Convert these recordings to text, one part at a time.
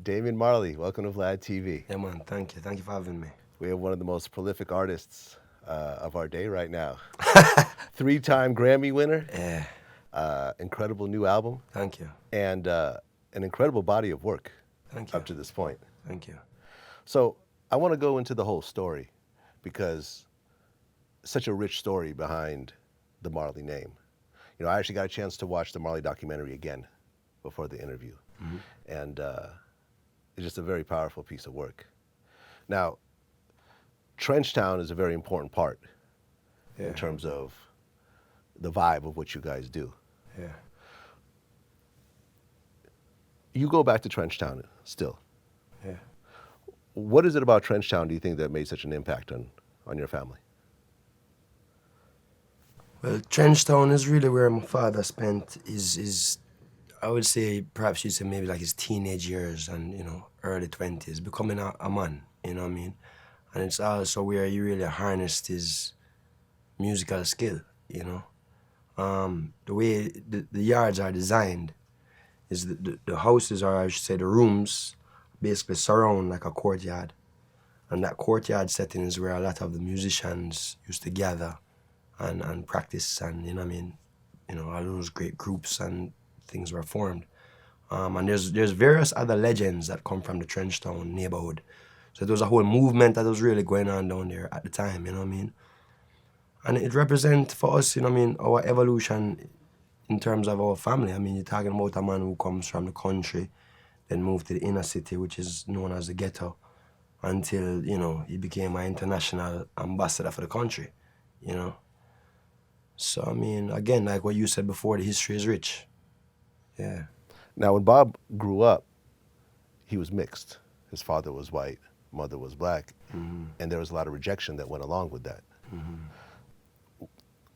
Damian Marley, welcome to Vlad TV. Yeah, man, thank you. Thank you for having me. We have one of the most prolific artists of our day right now. Three-time Grammy winner. Yeah. Incredible new album. Thank you. And an incredible body of work Thank you. up to this point. Thank you. So I want to go into the whole story because such a rich story behind the Marley name. You know, I actually got a chance to watch the Marley documentary again before the interview. Mm-hmm. And it's just a very powerful piece of work. Now, Trenchtown is a very important part in terms of the vibe of what you guys do. Yeah. You go back to Trenchtown still. Yeah. What is it about Trenchtown, do you think, that made such an impact on your family? Well, Trenchtown is really where my father spent his I would say, perhaps you'd say maybe like his teenage years and, you know, early 20s, becoming a man, you know what I mean? And it's also where he really harnessed his musical skill, you know? The way the yards are designed is the houses, or I should say the rooms, basically surround like a courtyard. And that courtyard setting is where a lot of the musicians used to gather and practice, and, you know what I mean? You know, all those great groups and things were formed. And there's various other legends that come from the Trenchtown neighborhood. So there was a whole movement that was really going on down there at the time, you know what I mean? And it represents for us, you know what I mean, our evolution in terms of our family. I mean, you're talking about a man who comes from the country, then moved to the inner city, which is known as the ghetto, until, you know, he became an international ambassador for the country, you know? So, I mean, again, like what you said before, the history is rich. Yeah. Now, when Bob grew up, he was mixed. His father was white, mother was black, and there was a lot of rejection that went along with that.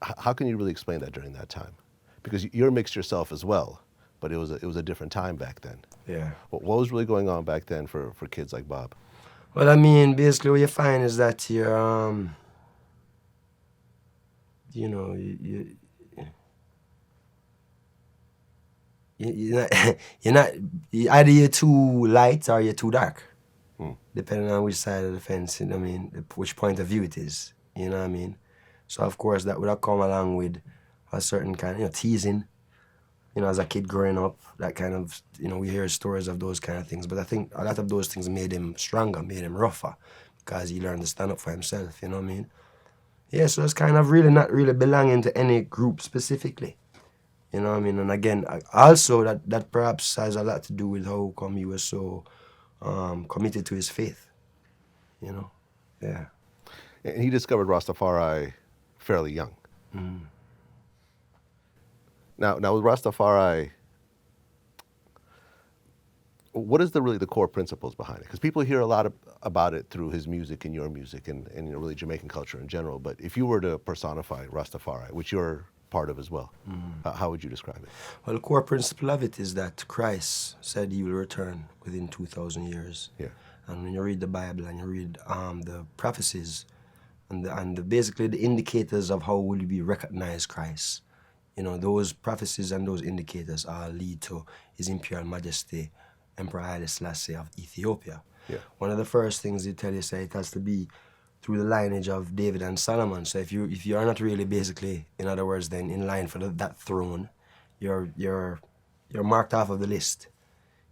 How can you really explain that during that time? Because you're mixed yourself as well, but it was a different time back then. Yeah. What was really going on back then for kids like Bob? Well, I mean, basically what you find is that you're, you know, either you're too light or you're too dark, depending on which side of the fence, you know what I mean, which point of view it is, you know what I mean? So, of course, that would have come along with a certain kind of, you know, teasing, you know, as a kid growing up, that kind of, you know, we hear stories of those kind of things, but I think a lot of those things made him stronger, made him rougher, because he learned to stand up for himself, you know what I mean? Yeah, so it's kind of really not really belonging to any group specifically. You know what I mean? And again, also that perhaps has a lot to do with how come he was so committed to his faith. You know? Yeah. And he discovered Rastafari fairly young. Now with Rastafari, what is really the core principles behind it? Because people hear a lot about it through his music and your music and you know, really Jamaican culture in general. But if you were to personify Rastafari, which you're part of as well, how would you describe it? Well, the core principle of it is that Christ said he will return within 2,000 years. Yeah. And when you read the Bible and you read the prophecies and basically the indicators of how will we recognize Christ, you know, those prophecies and those indicators all lead to His Imperial Majesty, Emperor Haile Selassie of Ethiopia. Yeah. One of the first things they tell you, say it has to be through the lineage of David and Solomon. So if you are not really basically, in other words, then in line for that throne, you're marked off of the list,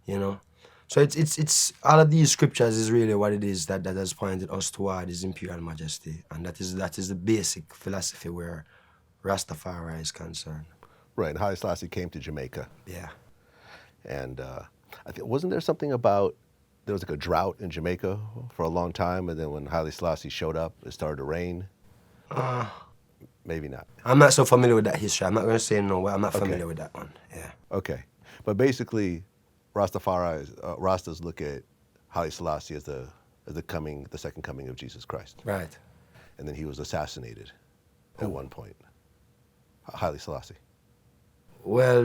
you know. So it's all of these scriptures is really what it is that has pointed us toward His Imperial Majesty, and that is the basic philosophy where Rastafari is concerned. Right, and Haile Selassie came to Jamaica. Yeah. And I think, wasn't there something about, there was like a drought in Jamaica for a long time, and then when Haile Selassie showed up, it started to rain? Maybe not. I'm not so familiar with that history. I'm not going to say no, but I'm not familiar with that one. Yeah. Okay. But basically, Rastas look at Haile Selassie as the second coming of Jesus Christ. Right. And then he was assassinated at one point. Haile Selassie. Well,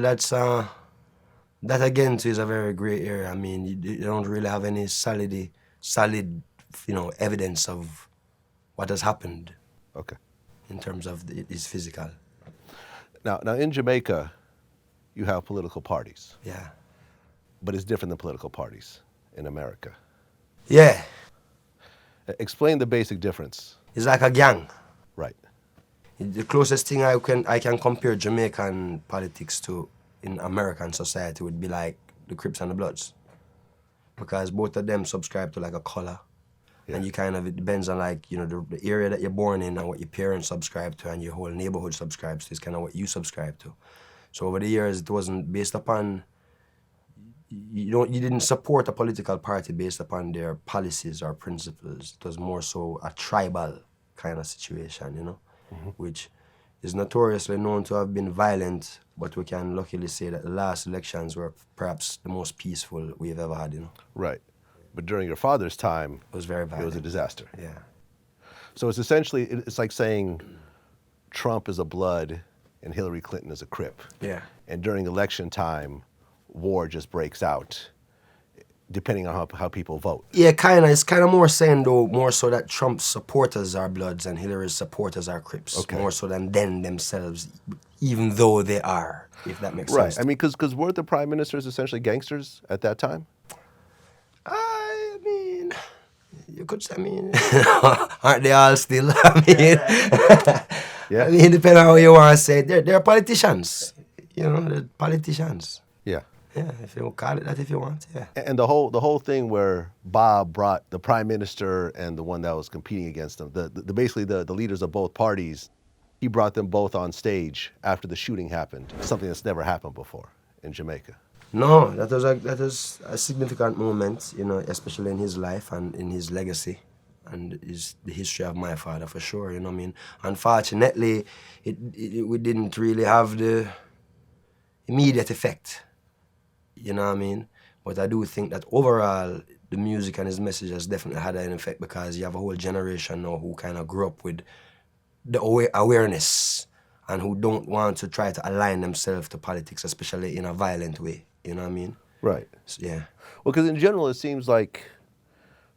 that again too is a very gray area. I mean, you don't really have any solid, you know, evidence of what has happened. Okay. In terms of his physical. Now in Jamaica, you have political parties. Yeah. But it's different than political parties in America. Yeah, Explain the basic difference. it's like a gang. Right. The closest thing I can compare Jamaican politics to in American society would be like the Crips and the Bloods, because both of them subscribe to like a color, and you kind of, it depends on like, you know, the area that you're born in and what your parents subscribe to and your whole neighborhood subscribes to is kind of what you subscribe to. So over the years, it wasn't based upon, you didn't support a political party based upon their policies or principles. It was more so a tribal kind of situation, you know, which is notoriously known to have been violent, but we can luckily say that the last elections were perhaps the most peaceful we've ever had, you know. Right. But during your father's time, It was very it violent. was a disaster. Yeah. So it's essentially, it's like saying Trump is a Blood and Hillary Clinton is a Crip. Yeah. And during election time, war just breaks out, depending on how people vote. Yeah, kind of. It's kind of more saying, though, more so that Trump's supporters are Bloods and Hillary's supporters are Crips. Okay. More so than them themselves, even though they are, if that makes Right. sense. I mean, because weren't the prime ministers essentially gangsters at that time? I mean, you could say, I mean, aren't they all still? I mean, Yeah. I mean, depending on how you want to say it, they're politicians. You know, they're politicians. Yeah. Yeah, if you call it that if you want, yeah. And the whole thing where Bob brought the prime minister and the one that was competing against him, basically the leaders of both parties, he brought them both on stage after the shooting happened, something that's never happened before in Jamaica. No, that was a significant moment, you know, especially in his life and in his legacy and the history of my father, for sure, you know what I mean? Unfortunately, we didn't really have the immediate effect, you know what I mean? But I do think that overall, the music and his message has definitely had an effect, because you have a whole generation now who kind of grew up with the awareness and who don't want to try to align themselves to politics, especially in a violent way. You know what I mean? Right. So, yeah. Well, because in general, it seems like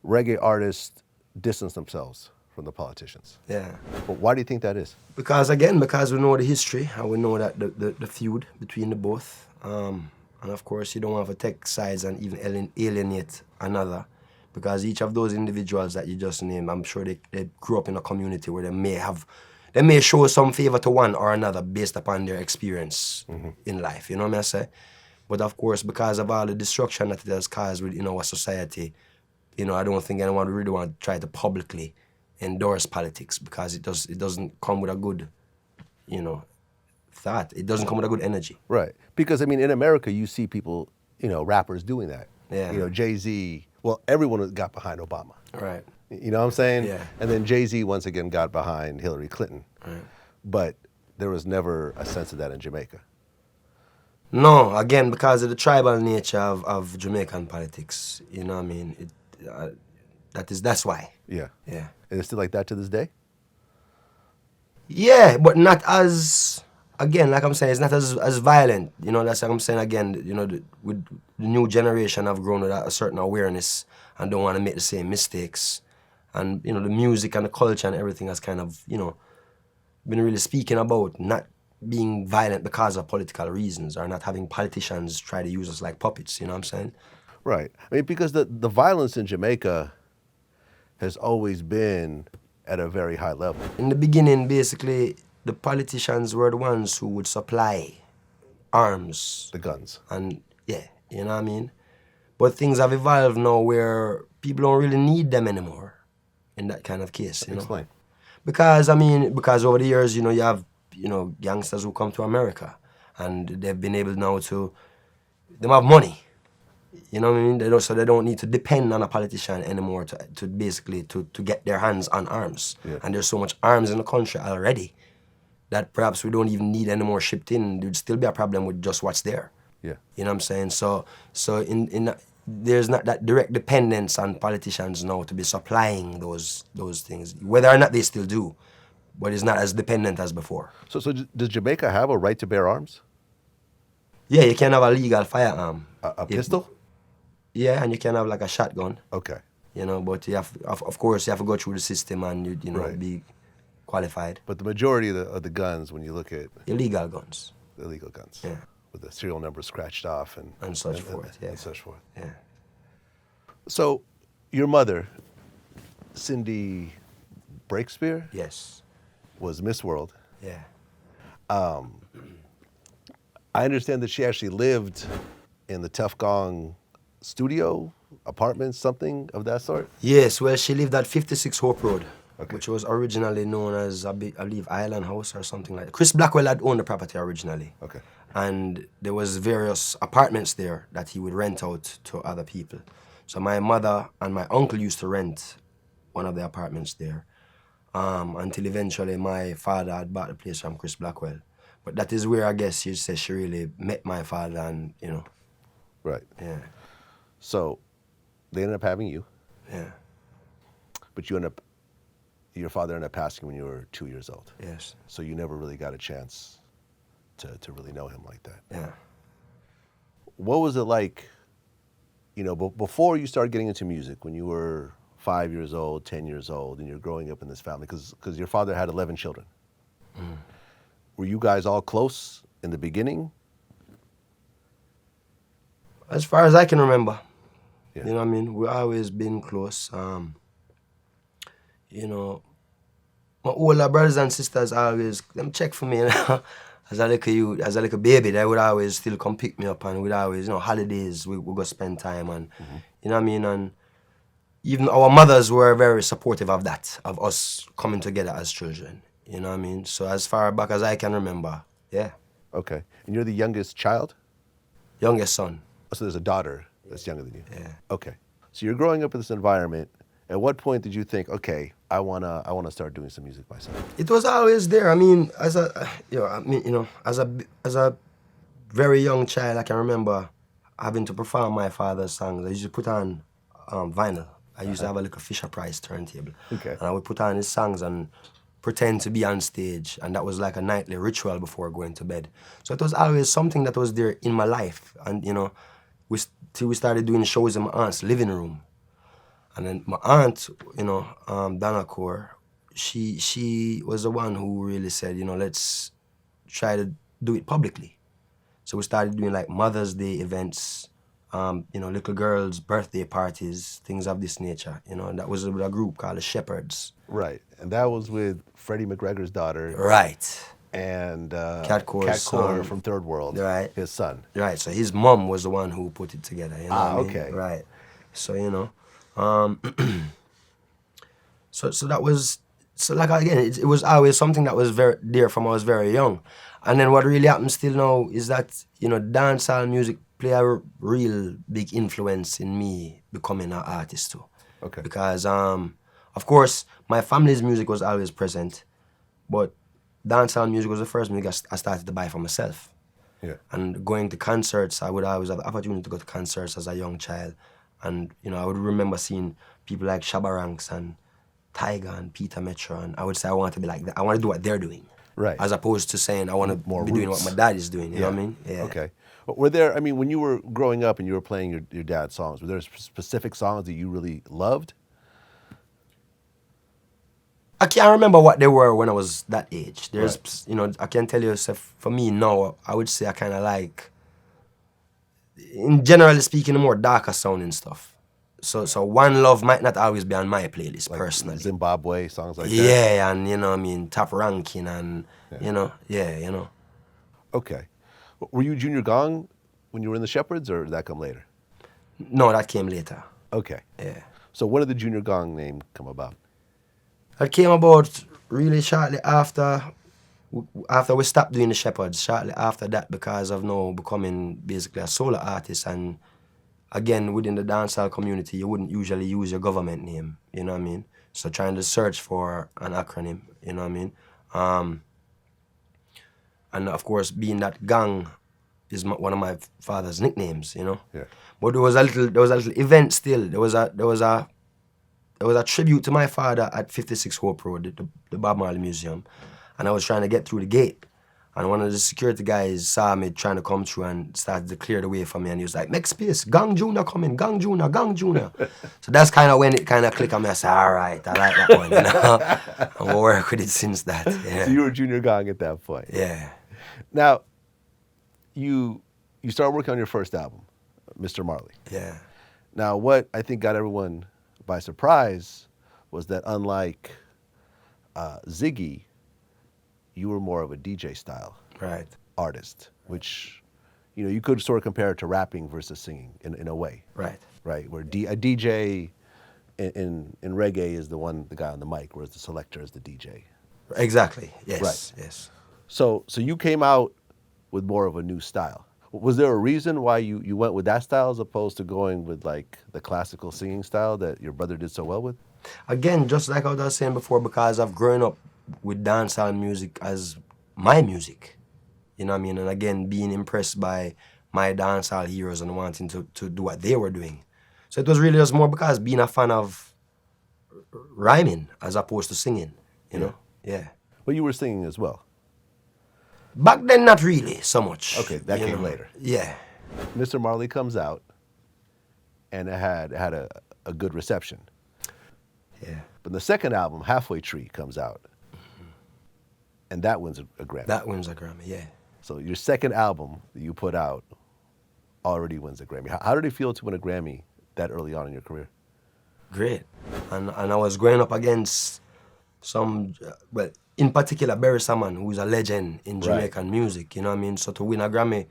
reggae artists distance themselves from the politicians. Yeah. But why do you think that is? Because we know the history and we know that the feud between the both. And of course, you don't want to take sides and even alienate another, because each of those individuals that you just named, I'm sure they grew up in a community where they may show some favor to one or another based upon their experience in life. You know what I say? But of course, because of all the destruction that it has caused within our society, you know, I don't think anyone really want to try to publicly endorse politics, because it doesn't come with a good, you know, thought. It doesn't come with a good energy. Right. Because, I mean, in America, you see people, you know, rappers doing that. Yeah. You know, Jay-Z, well, everyone got behind Obama. Right. You know what I'm saying? Yeah. And then Jay-Z once again got behind Hillary Clinton. Right. But there was never a sense of that in Jamaica. No, again, because of the tribal nature of Jamaican politics. You know what I mean? That's why. Yeah. Yeah. And it's still like that to this day? Yeah, but not as, again, like I'm saying, it's not as violent. You know, that's like I'm saying again, you know, with the new generation have grown with a certain awareness and don't want to make the same mistakes. And, you know, the music and the culture and everything has kind of, you know, been really speaking about not being violent because of political reasons, or not having politicians try to use us like puppets, you know what I'm saying? Right. I mean, because the violence in Jamaica has always been at a very high level. In the beginning, basically, the politicians were the ones who would supply arms. The guns. And, yeah, you know what I mean? But things have evolved now where people don't really need them anymore in that kind of case, you know? Explain. Because over the years, you know, you have, you know, youngsters who come to America and they've been able now to, they have money. You know what I mean? So they don't need to depend on a politician anymore to basically get their hands on arms. Yeah. And And there's so much arms in the country already that perhaps we don't even need any more shipped in. There'd still be a problem with just what's there. Yeah. You know what I'm saying? So there's not that direct dependence on politicians now to be supplying those things, whether or not they still do, but it's not as dependent as before. So does Jamaica have a right to bear arms? Yeah, you can have a legal firearm. A pistol? Yeah, and you can have like a shotgun. Okay. You know, but you have, of course, you have to go through the system and you know Right. be qualified. But the majority of the guns, when you look at Illegal guns. illegal guns, Yeah. with the serial number scratched off and And such forth, yeah. and such forth. Yeah. So, your mother, Cindy Breakspear, Yes. was Miss World. Yeah. I understand that she actually lived in the Tough Gong studio, apartment, something of that sort. Yes, well, she lived at 56 Hope Road, Okay. which was originally known as, I believe, Island House or something like that. Chris Blackwell had owned the property originally. Okay. And there was various apartments there that he would rent out to other people. So my mother and my uncle used to rent one of the apartments there until eventually my father had bought the place from Chris Blackwell. But that is where I guess you say she really met my father and, you know. Right. Yeah, So, they ended up having you, yeah, but your father ended up passing when you were 2 years old. yes, So you never really got a chance to really know him like that. yeah. What was it like, before you started getting into music, when you were 5 years old, 10 years old, and you're growing up in this family, because your father had 11 children. Were you guys all close in the beginning? As far as I can remember, Yeah. you know what I mean? We've always been close. My older brothers and sisters always, them check for me, As a little youth, as a little baby, they would always still come pick me up and we'd always, holidays, we go spend time and, you know what I mean? And even our mothers were very supportive of that, of us coming together as children, you know what I mean? So as far back as I can remember, yeah. Okay. And you're the youngest child? Youngest son. So there's a daughter that's younger than you? Yeah. Okay. So you're growing up in this environment. At what point did you think, okay, I wanna start doing some music myself? It was always there. I mean, as a very young child, I can remember having to perform my father's songs. I used to put on vinyl. I used to have a little Fisher Price turntable. Okay. And I would put on his songs and pretend to be on stage. And that was like a nightly ritual before going to bed. So it was always something that was there in my life. And, till we started doing shows in my aunt's living room. And then my aunt, Donna Core, she was the one who really said, let's try to do it publicly. So we started doing like Mother's Day events, little girls' birthday parties, things of this nature. And that was with a group called the Shepherds. Right. And that was with Freddie McGregor's daughter. Right. And Cat Core's son. from Third World. Right. His son. Right. So his mom was the one who put it together. You know what I mean? Okay. Right. So, so that was, again, it was always something that was very dear from I was very young. And then what really happens still now is that, dancehall music play a real big influence in me becoming an artist too. Okay. Because, of course, my family's music was always present, but dancehall music was the first music I started to buy for myself. Yeah. And going to concerts, I would always have the opportunity to go to concerts as a young child. And, I would remember seeing people like Shabba Ranks and Tiger and Peter Metro, and I would say I want to be like that. I want to do what they're doing. Right. As opposed to saying I want to More be doing roots. what my dad is doing, you know what I mean? Yeah. Okay. Were there, when you were growing up and you were playing your dad's songs, were there specific songs that you really loved? I can't remember what they were when I was that age. There's, Right. I can tell you, so for me now, I would say I kind of like, in generally speaking, the more darker sounding stuff. So One Love might not always be on my playlist, Like personally. Zimbabwe, songs like that? Yeah, and Top Ranking and, Okay. Were you Junior Gong when you were in the Shepherds, or did that come later? No, that came later. Okay. Yeah. So when did the Junior Gong name come about? That came about really shortly after we stopped doing the Shepherds, shortly after that, because of now becoming basically a solo artist. And again, within the dancehall community, you wouldn't usually use your government name, you know what I mean? So trying to search for an acronym, you know what I mean? And of course, being that Gong is one of my father's nicknames, Yeah. But there was a little event still. There was a tribute to my father at 56 Hope Road, the Bob Marley Museum. And I was trying to get through the gate. And one of the security guys saw me trying to come through and started to clear the way for me. And he was like, make space, Gong Jr. coming, Gong Jr., Gong Jr. So that's kind of when it kind of clicked on me. I said, all right, I like that one, I'm going to work with it since that. Yeah. So you were Junior Gong at that point. Yeah. Now, you started working on your first album, Mr. Marley. Yeah. Now, what I think got everyone by surprise was that unlike Ziggy, you were more of a DJ style Right. artist, which you could sort of compare it to rapping versus singing in a way, Right. right? Where a DJ in reggae is the guy on the mic, whereas the selector is the DJ. Exactly. Yes. Right. Yes. So you came out with more of a new style. Was there a reason why you went with that style as opposed to going with like the classical singing style that your brother did so well with? Again, just like I was saying before, because I've grown up with dancehall music as my music. You know what I mean? And again, being impressed by my dancehall heroes and wanting to do what they were doing. So it was really just more because being a fan of rhyming as opposed to singing, you know? Yeah. But you were singing as well. Back then, not really so much. Okay, that you came know? later. Yeah. Mr. Marley comes out, and it had a good reception. Yeah. But the second album, Halfway Tree, comes out, and that wins a Grammy. That wins a Grammy, yeah. So your second album that you put out already wins a Grammy. How did it feel to win a Grammy that early on in your career? Great. And I was growing up against some, well, in particular, Barry Salmon, who's a legend in Jamaican music, you know what I mean? So to win a Grammy,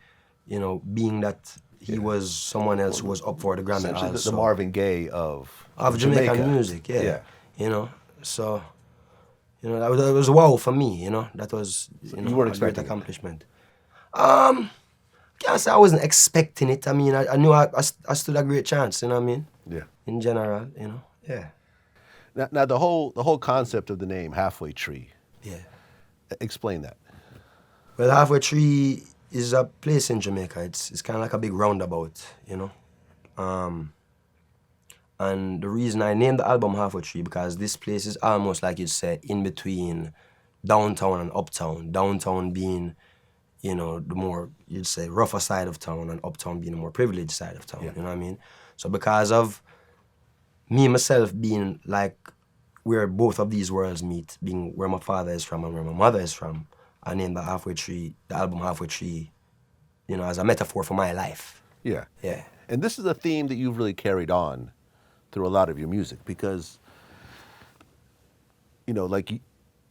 being that he was someone else who was up for the Grammy Essentially also. the Marvin Gaye of Jamaican Jamaica. music, yeah. So, that was wow for me, That was, you weren't a great expecting it. accomplishment. Can't say I wasn't expecting it. I mean, I knew I stood a great chance, you know what I mean? Yeah. In general, yeah. Now the whole concept of the name Halfway Tree. Yeah. Explain that. Well, Halfway Tree is a place in Jamaica. It's kind of like a big roundabout, And the reason I named the album Halfway Tree because this place is almost like you'd say in between downtown and uptown. Downtown being, the more you'd say rougher side of town, and uptown being the more privileged side of town. Yeah. You know what I mean? So because of me myself being like where both of these worlds meet, being where my father is from and where my mother is from, I named the album Halfway Tree, as a metaphor for my life. Yeah. Yeah. And this is a theme that you've really carried on through a lot of your music because, like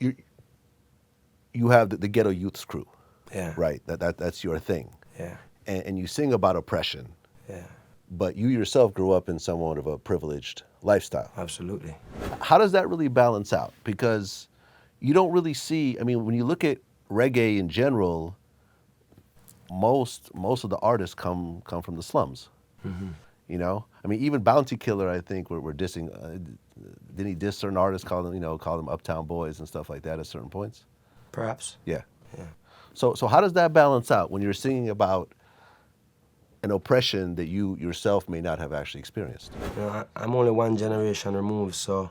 you have the Ghetto Youths crew. Yeah. Right? That's your thing. Yeah. And you sing about oppression. Yeah. But you yourself grew up in somewhat of a privileged lifestyle. Absolutely. How does that really balance out? Because you don't really see, when you look at reggae in general, most of the artists come from the slums. Mm-hmm. Even Bounty Killer, I think, we're dissing. Didn't he diss certain artists, call them uptown boys and stuff like that at certain points? Perhaps. Yeah. Yeah. So how does that balance out when you're singing about an oppression that you yourself may not have actually experienced? I'm only one generation removed, so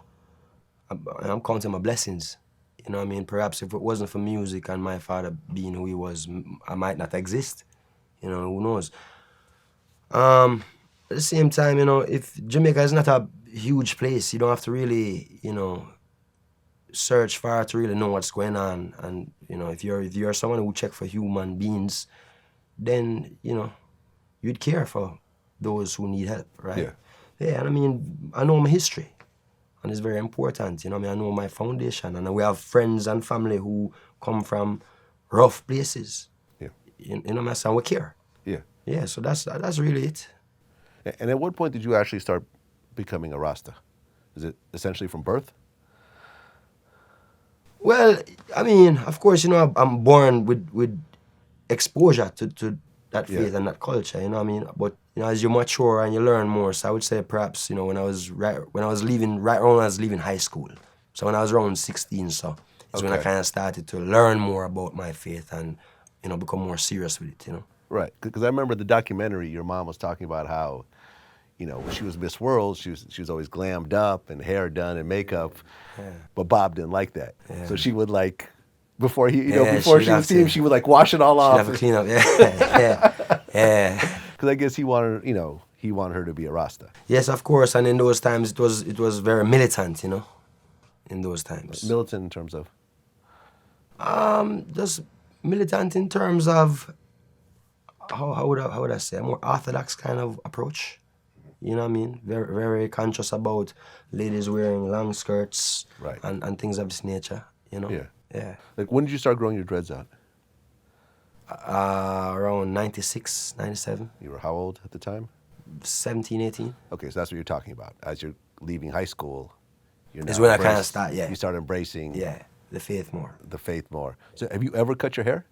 I'm counting my blessings. You know what I mean? Perhaps if it wasn't for music and my father being who he was, I might not exist. Who knows? At the same time, if Jamaica is not a huge place, you don't have to really, search far to really know what's going on. And, if you're someone who check for human beings, then, you'd care for those who need help, right? Yeah. Yeah, and I know my history. And it's very important, I know my foundation, and we have friends and family who come from rough places. Yeah. My son, we care. Yeah. Yeah, so that's really it. And at what point did you actually start becoming a Rasta? Is it essentially from birth? Well, of course, I'm born with exposure to that faith and that culture, But as you mature and you learn more, so I would say perhaps when I was leaving high school, so when I was around 16, so it's when I kind of started to learn more about my faith and become more serious with it, Right, because I remember the documentary. Your mom was talking about how, when she was Miss World, she was always glammed up and hair done and makeup, but Bob didn't like that, so she would before she would see him, she would wash it all off. She'd have a clean up, yeah. Because I guess he wanted her to be a Rasta. Yes, of course, and in those times it was very militant, in those times. Militant in terms of? Just militant in terms of how would I say, a more orthodox kind of approach. You know what I mean? Very, very conscious about ladies wearing long skirts Right. and things of this nature, you know? Yeah. Yeah. Like, when did you start growing your dreads out? Around 96, 97, You were how old at the time? 17, 18. Okay, so that's what you're talking about. As you're leaving high school, you're Is now when I kinda embrace- start, yeah. You start embracing Yeah, the faith more. the faith more. So have you ever cut your hair?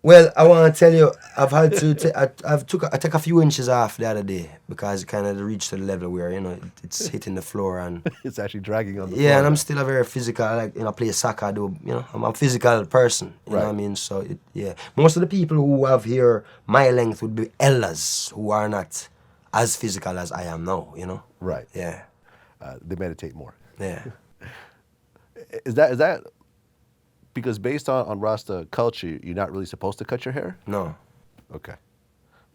Well, I want to tell you, I've had to. I took a few inches off the other day because it kind of reached to the level where it's hitting the floor and It's actually dragging on the yeah, floor and I'm now. still a very physical. Like I play soccer. I do I'm a physical person. You know what I Right. mean? So yeah, most of the people who have hair my length would be elders who are not as physical as I am now. You know? Right. Yeah, They meditate more. yeah. Is that because based on Rasta culture, you're not really supposed to cut your hair? No. Okay.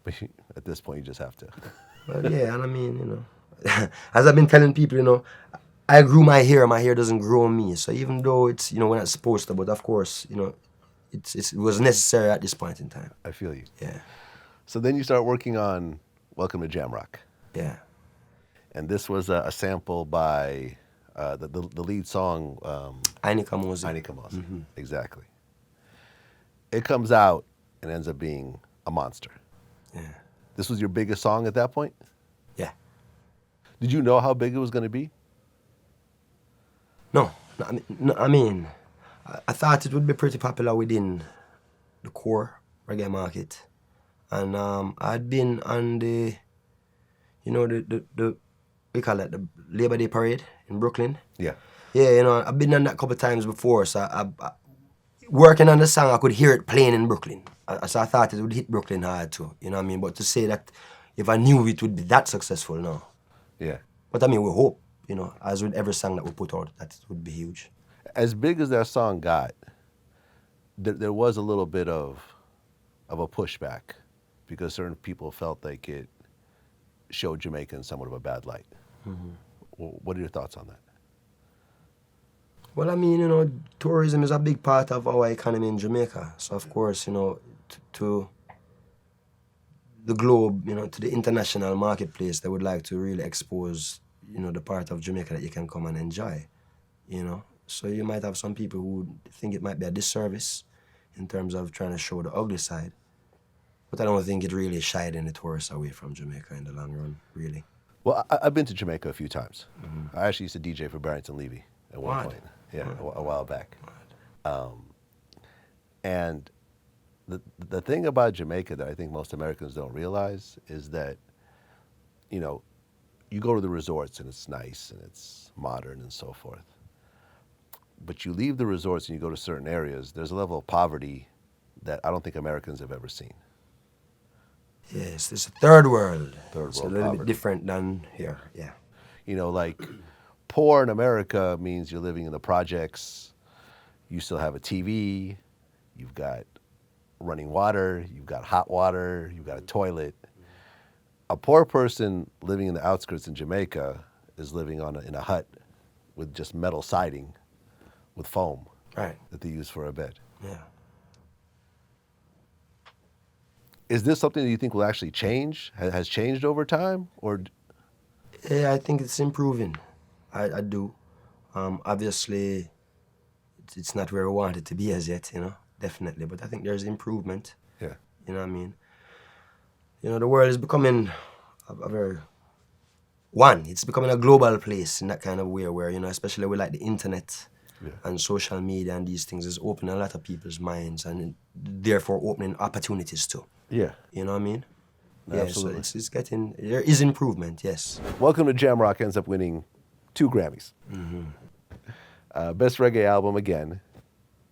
But at this point, you just have to. Well, yeah, and I mean, as I've been telling people, I grew my hair doesn't grow on me. So even though it's, we're not supposed to, but of course, it was necessary at this point in time. I feel you. Yeah, So then you start working on Welcome to Jamrock. yeah. And this was a sample by the lead song, Ainika Mose. Ainika Mose. Exactly. It comes out and ends up being a monster. Yeah, This was your biggest song at that point? yeah. Did you know how big it was going to be? No, I mean, I thought it would be pretty popular within the core reggae market. And I'd been on the we call it the Labor Day Parade in Brooklyn. Yeah. Yeah, I've been on that a couple of times before, so I working on the song, I could hear it playing in Brooklyn. So I thought it would hit Brooklyn hard too, you know what I mean? But to say that if I knew it would be that successful, no. Yeah. But I mean, we hope, as with every song that we put out, that it would be huge. As big as that song got, there was a little bit of a pushback because certain people felt like it showed Jamaica in somewhat of a bad light. What are your thoughts on that? Well, I mean, tourism is a big part of our economy in Jamaica. So, of course, to the globe, to the international marketplace, they would like to really expose, the part of Jamaica that you can come and enjoy, So you might have some people who think it might be a disservice in terms of trying to show the ugly side. But I don't think it really shied any tourists away from Jamaica in the long run, really. Well, I've been to Jamaica a few times. I actually used to DJ for Barrington Levy at one What? point. Yeah, a while back. And the thing about Jamaica that I think most Americans don't realize is that, you go to the resorts and it's nice and it's modern and so forth. But you leave the resorts and you go to certain areas, there's a level of poverty that I don't think Americans have ever seen. Yes, it's a third world. Third It's world a little poverty. bit different than here, yeah. Like poor in America means you're living in the projects, you still have a TV, you've got running water, you've got hot water, you've got a toilet. A poor person living in the outskirts in Jamaica is living in a hut with just metal siding with foam Right, that they use for a bed. yeah. Is this something that you think will actually change, has changed over time? Or Yeah, I think it's improving. I do. Obviously, it's not where we want it to be as yet, definitely. But I think there's improvement. yeah. You know what I mean? The world is becoming a very one. It's becoming a global place in that kind of way where, especially with like the internet and social media and these things is opening a lot of people's minds and therefore opening opportunities too. Yeah. You know what I mean? Yeah, Absolutely. so it's getting, there is improvement, yes. Welcome to Jamrock ends up winning 2 Grammys. Best Reggae Album again,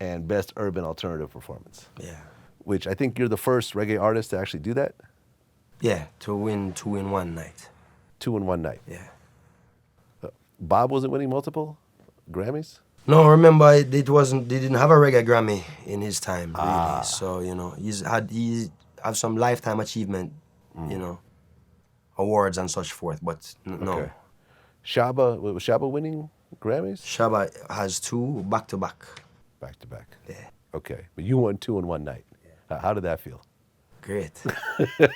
and Best Urban Alternative Performance, Yeah. which I think you're the first reggae artist to actually do that. Yeah, to win 2 in one night. 2 in one night. Yeah. Bob wasn't winning multiple Grammys? No, remember they didn't have a reggae Grammy in his time, really. So, he have some lifetime achievement, awards and such forth, but no. Okay. Was Shaba winning Grammys? Shabba has 2 back-to-back. Back to back. Yeah. Okay, but you won 2 in one night. How did that feel? Great.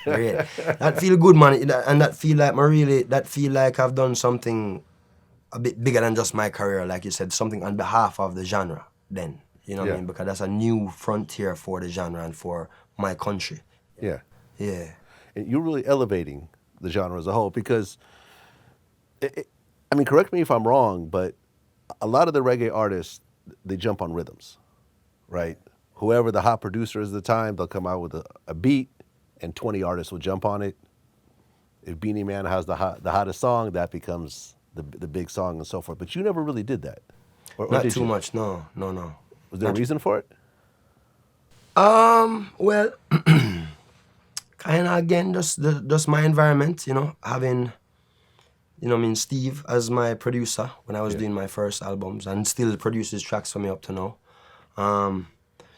Great. That feel good, man. And that feel like I've done something a bit bigger than just my career, like you said, something on behalf of the genre then. You know what I mean? Because that's a new frontier for the genre and for my country. Yeah. Yeah. And you're really elevating the genre as a whole because, I mean, correct me if I'm wrong, but a lot of the reggae artists, they jump on rhythms, right? Whoever the hot producer is at the time, they'll come out with a beat and 20 artists will jump on it. If Beanie Man has the hottest song, that becomes the big song and so forth. But you never really did that. Or Not did too you? much, no. Was there a reason for it? Well, kind of again, just my environment, you know, having, you know, I mean, Steve as my producer when I was doing my first albums and still produces tracks for me up to now.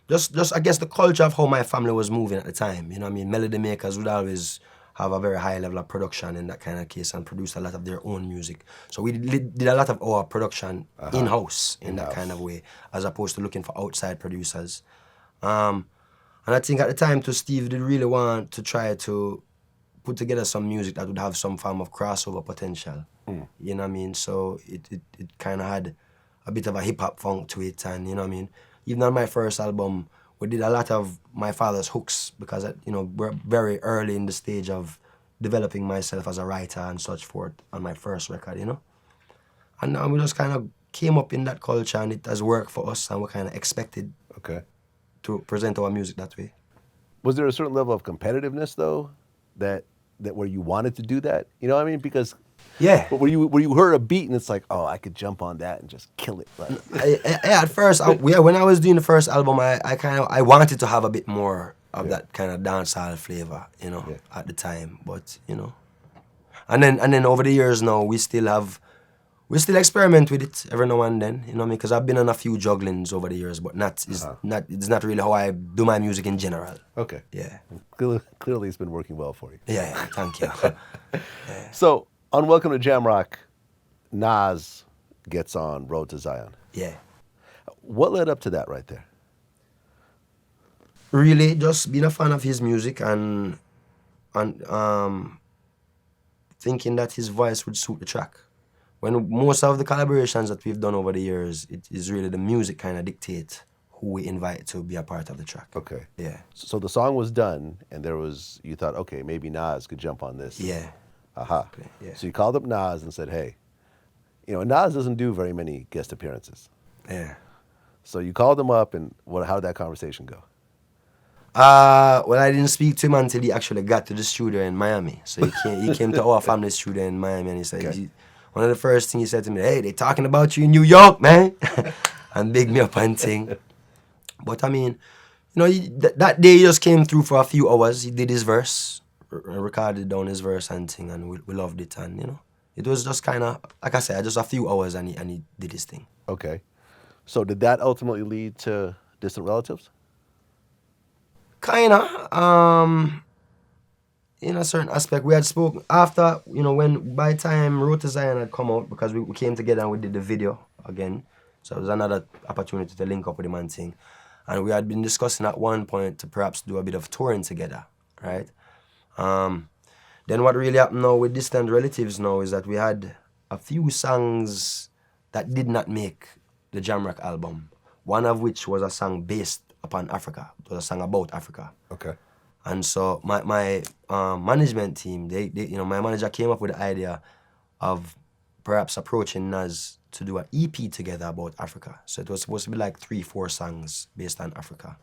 Just I guess the culture of how my family was moving at the time, you know what I mean? Melody makers would always have a very high level of production in that kind of case and produce a lot of their own music. So we did a lot of our production in-house in that kind of way, as opposed to looking for outside producers. And I think at the time too, Steve did really want to try to put together some music that would have some form of crossover potential. You know what I mean? So it kind of had a bit of a hip-hop funk to it, and you know what I mean? Even on my first album, we did a lot of my father's hooks because, you know, we're very early in the stage of developing myself as a writer and such forth on my first record, you know? And we just kind of came up in that culture and it has worked for us and we kind of expected to present our music that way. Was there a certain level of competitiveness, though, that where you wanted to do that? You know what I mean? Because but where you heard a beat and it's like, oh, I could jump on that and just kill it. Like. At first, when I was doing the first album, I wanted to have a bit more of that kind of dancehall flavor, you know, at the time. But you know, and then over the years now, we still experiment with it every now and then, you know what I mean? Because I've been on a few jugglings over the years, but it's not really how I do my music in general. Okay. Yeah. Clearly, it's been working well for you. Yeah. Thank you. So. On Welcome to Jamrock, Nas gets on Road to Zion. Yeah. What led up to that right there? Really, just being a fan of his music and thinking that his voice would suit the track. When most of the collaborations that we've done over the years, it is really the music kind of dictate who we invite to be a part of the track. Okay. Yeah. So the song was done, and you thought, okay, maybe Nas could jump on this. Yeah. Exactly. Yeah. So you called up Nas and said, hey, you know, Nas doesn't do very many guest appearances. Yeah. So you called him up, and how did that conversation go? Well, I didn't speak to him until he actually got to the studio in Miami. So he came to our family studio in Miami, and he said, one of the first things he said to me, hey, they talking about you in New York, man. And big me up and thing. But I mean, you know, that day he just came through for a few hours. He did his verse. Recorded down his verse and thing, and we loved it, and you know, it was just kind of, like I said, just a few hours, and he did his thing. Okay, so did that ultimately lead to Distant Relatives? Kinda, in a certain aspect, we had spoken after, you know, by the time Road to Zion had come out, because we came together and we did the video again, so it was another opportunity to link up with him and thing, and we had been discussing at one point to perhaps do a bit of touring together, right? Then what really happened now with Distant Relatives now is that we had a few songs that did not make the Jamrock album. One of which was a song based upon Africa. It was a song about Africa. Okay. And so my management team, they you know, my manager came up with the idea of perhaps approaching Nas to do an EP together about Africa. So it was supposed to be like 3-4 songs based on Africa.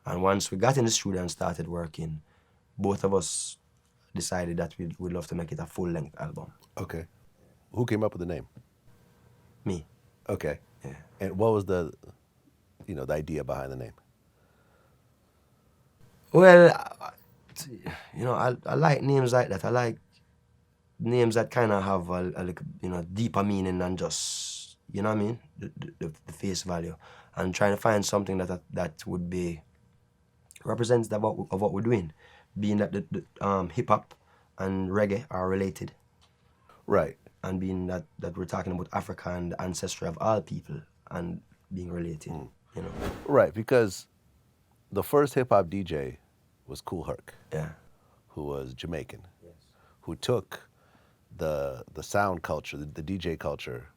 And once we got in the studio and started working, both of us decided that we'd love to make it a full-length album. Okay. Who came up with the name? Me. Okay. Yeah. And what was the idea behind the name? Well, you know, I like names like that. I like names that kind of have a deeper meaning than just, you know what I mean, the face value. And trying to find something that would be represents of what we're doing. Being that the hip-hop and reggae are related. Right. And being that we're talking about Africa and the ancestry of all people and being related, you know. Right, because the first hip-hop DJ was Kool Herc, Yeah. who was Jamaican, Yes. who took the sound culture, the DJ culture,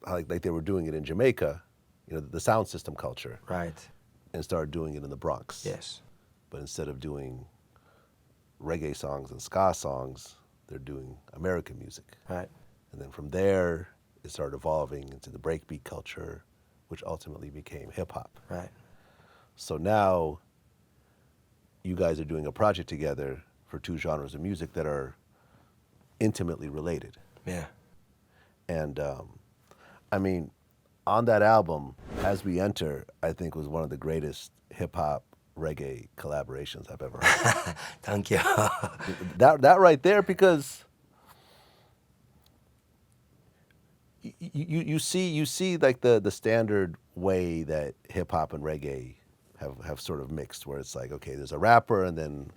like they were doing it in Jamaica, the sound system culture, Right. and started doing it in the Bronx. Yes. But instead of doing reggae songs and ska songs, they're doing American music. Right. And then from there, it started evolving into the breakbeat culture, which ultimately became hip hop. Right. So now, you guys are doing a project together for two genres of music that are intimately related. Yeah. And I mean, on that album, As We Enter, I think was one of the greatest hip hop reggae collaborations I've ever heard. Thank you. that right there, because you see like the standard way that hip hop and reggae have sort of mixed, where it's like, okay, there's a rapper and then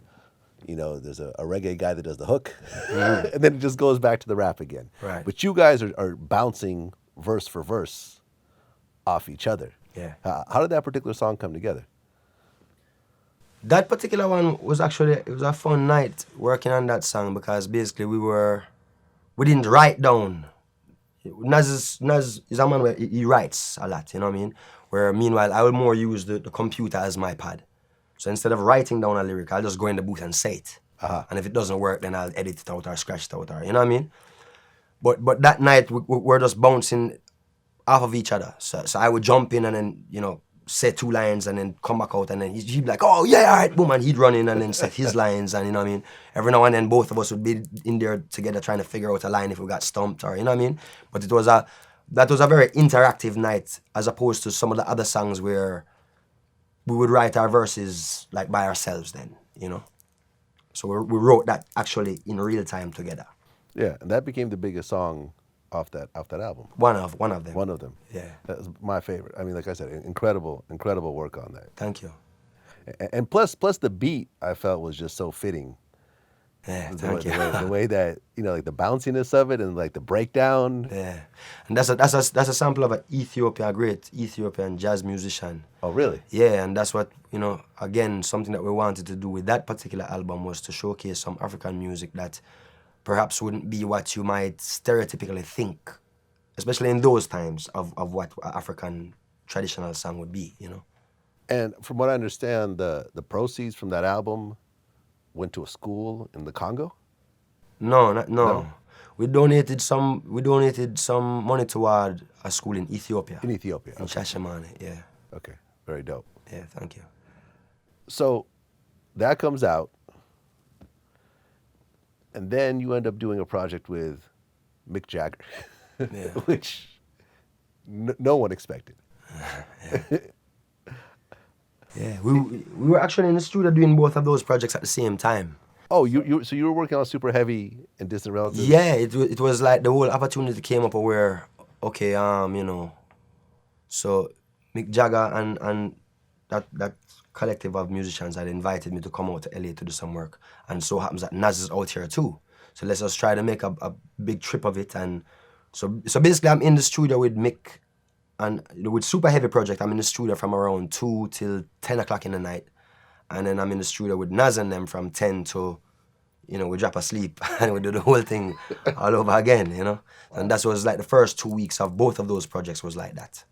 there's a reggae guy that does the hook, and then it just goes back to the rap again. Right. But you guys are bouncing verse for verse off each other. Yeah. How did that particular song come together? That particular one was actually, it was a fun night working on that song, because basically we didn't write down. Nas is a man where he writes a lot, you know what I mean? Where meanwhile, I will more use the computer as my pad. So instead of writing down a lyric, I'll just go in the booth and say it. And if it doesn't work, then I'll edit it out or scratch it out, or, you know what I mean? But that night, we're just bouncing off of each other. So I would jump in and then, say two lines and then come back out, and then he'd be like, oh yeah, all right, boom, and he'd run in and then set his lines, and you know what I mean? Every now and then both of us would be in there together trying to figure out a line if we got stumped, or you know what I mean? But that was a very interactive night, as opposed to some of the other songs where we would write our verses like by ourselves then, So we wrote that actually in real time together. Yeah, and that became the biggest song off that album. One of them. One of them. Yeah. That was my favorite. I mean, like I said, incredible work on that. Thank you. And plus the beat, I felt, was just so fitting. Yeah, The thank you. the way that, like the bounciness of it and like the breakdown. Yeah, and that's a sample of a great Ethiopian jazz musician. Oh, really? Yeah, and that's what, again, something that we wanted to do with that particular album was to showcase some African music that perhaps wouldn't be what you might stereotypically think, especially in those times of what African traditional song would be, And from what I understand, the proceeds from that album went to a school in the Congo? No. We donated some money toward a school in Ethiopia. In Ethiopia. In Shashamane, yeah. Okay, very dope. Yeah, thank you. So that comes out, and then you end up doing a project with Mick Jagger, Yeah. which no one expected. Yeah, we were actually in the studio doing both of those projects at the same time. Oh, so you were working on Super Heavy and Distant Relatives? Yeah, it was like the whole opportunity came up where, okay, so Mick Jagger and that collective of musicians had invited me to come out to LA to do some work, and so happens that Nas is out here too. So let's just try to make a big trip of it, and so basically I'm in the studio with Mick. And with Super Heavy Project, I'm in the studio from around 2 till 10 o'clock in the night. And then I'm in the studio with Nas and them from 10 to, we drop asleep and we do the whole thing all over again, And that was like the first 2 weeks of both of those projects was like that.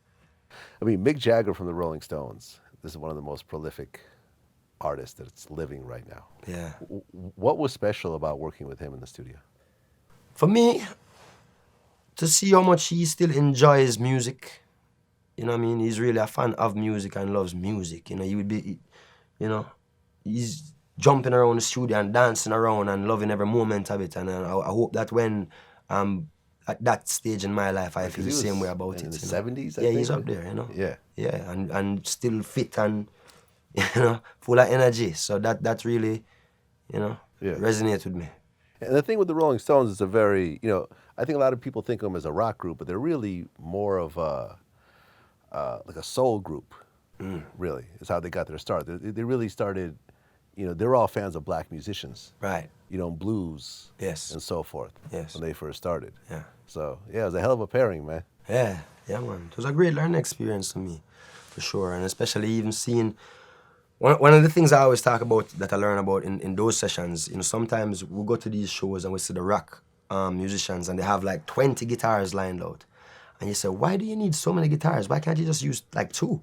I mean, Mick Jagger from the Rolling Stones, this is one of the most prolific artists that's living right now. Yeah. What was special about working with him in the studio? For me, to see how much he still enjoys music. You know what I mean? He's really a fan of music and loves music. He would be, he's jumping around the studio and dancing around and loving every moment of it. And I hope that when I'm at that stage in my life, I feel the same way about it. In the 70s, I yeah, think? he's up there, Yeah. Yeah, and still fit and, full of energy. So that really, resonates with me. And the thing with the Rolling Stones is a very, I think a lot of people think of them as a rock group, but they're really more of like a soul group, really, is how they got their start. They really started, they're all fans of black musicians. Right. Blues. Yes. And so forth. Yes. When they first started. Yeah. So, yeah, it was a hell of a pairing, man. Yeah, man. It was a great learning experience for me, for sure. And especially even seeing One of the things I always talk about that I learn about in those sessions, sometimes we go to these shows and we see the rock musicians and they have like 20 guitars lined out. And you say, why do you need so many guitars? Why can't you just use like 2?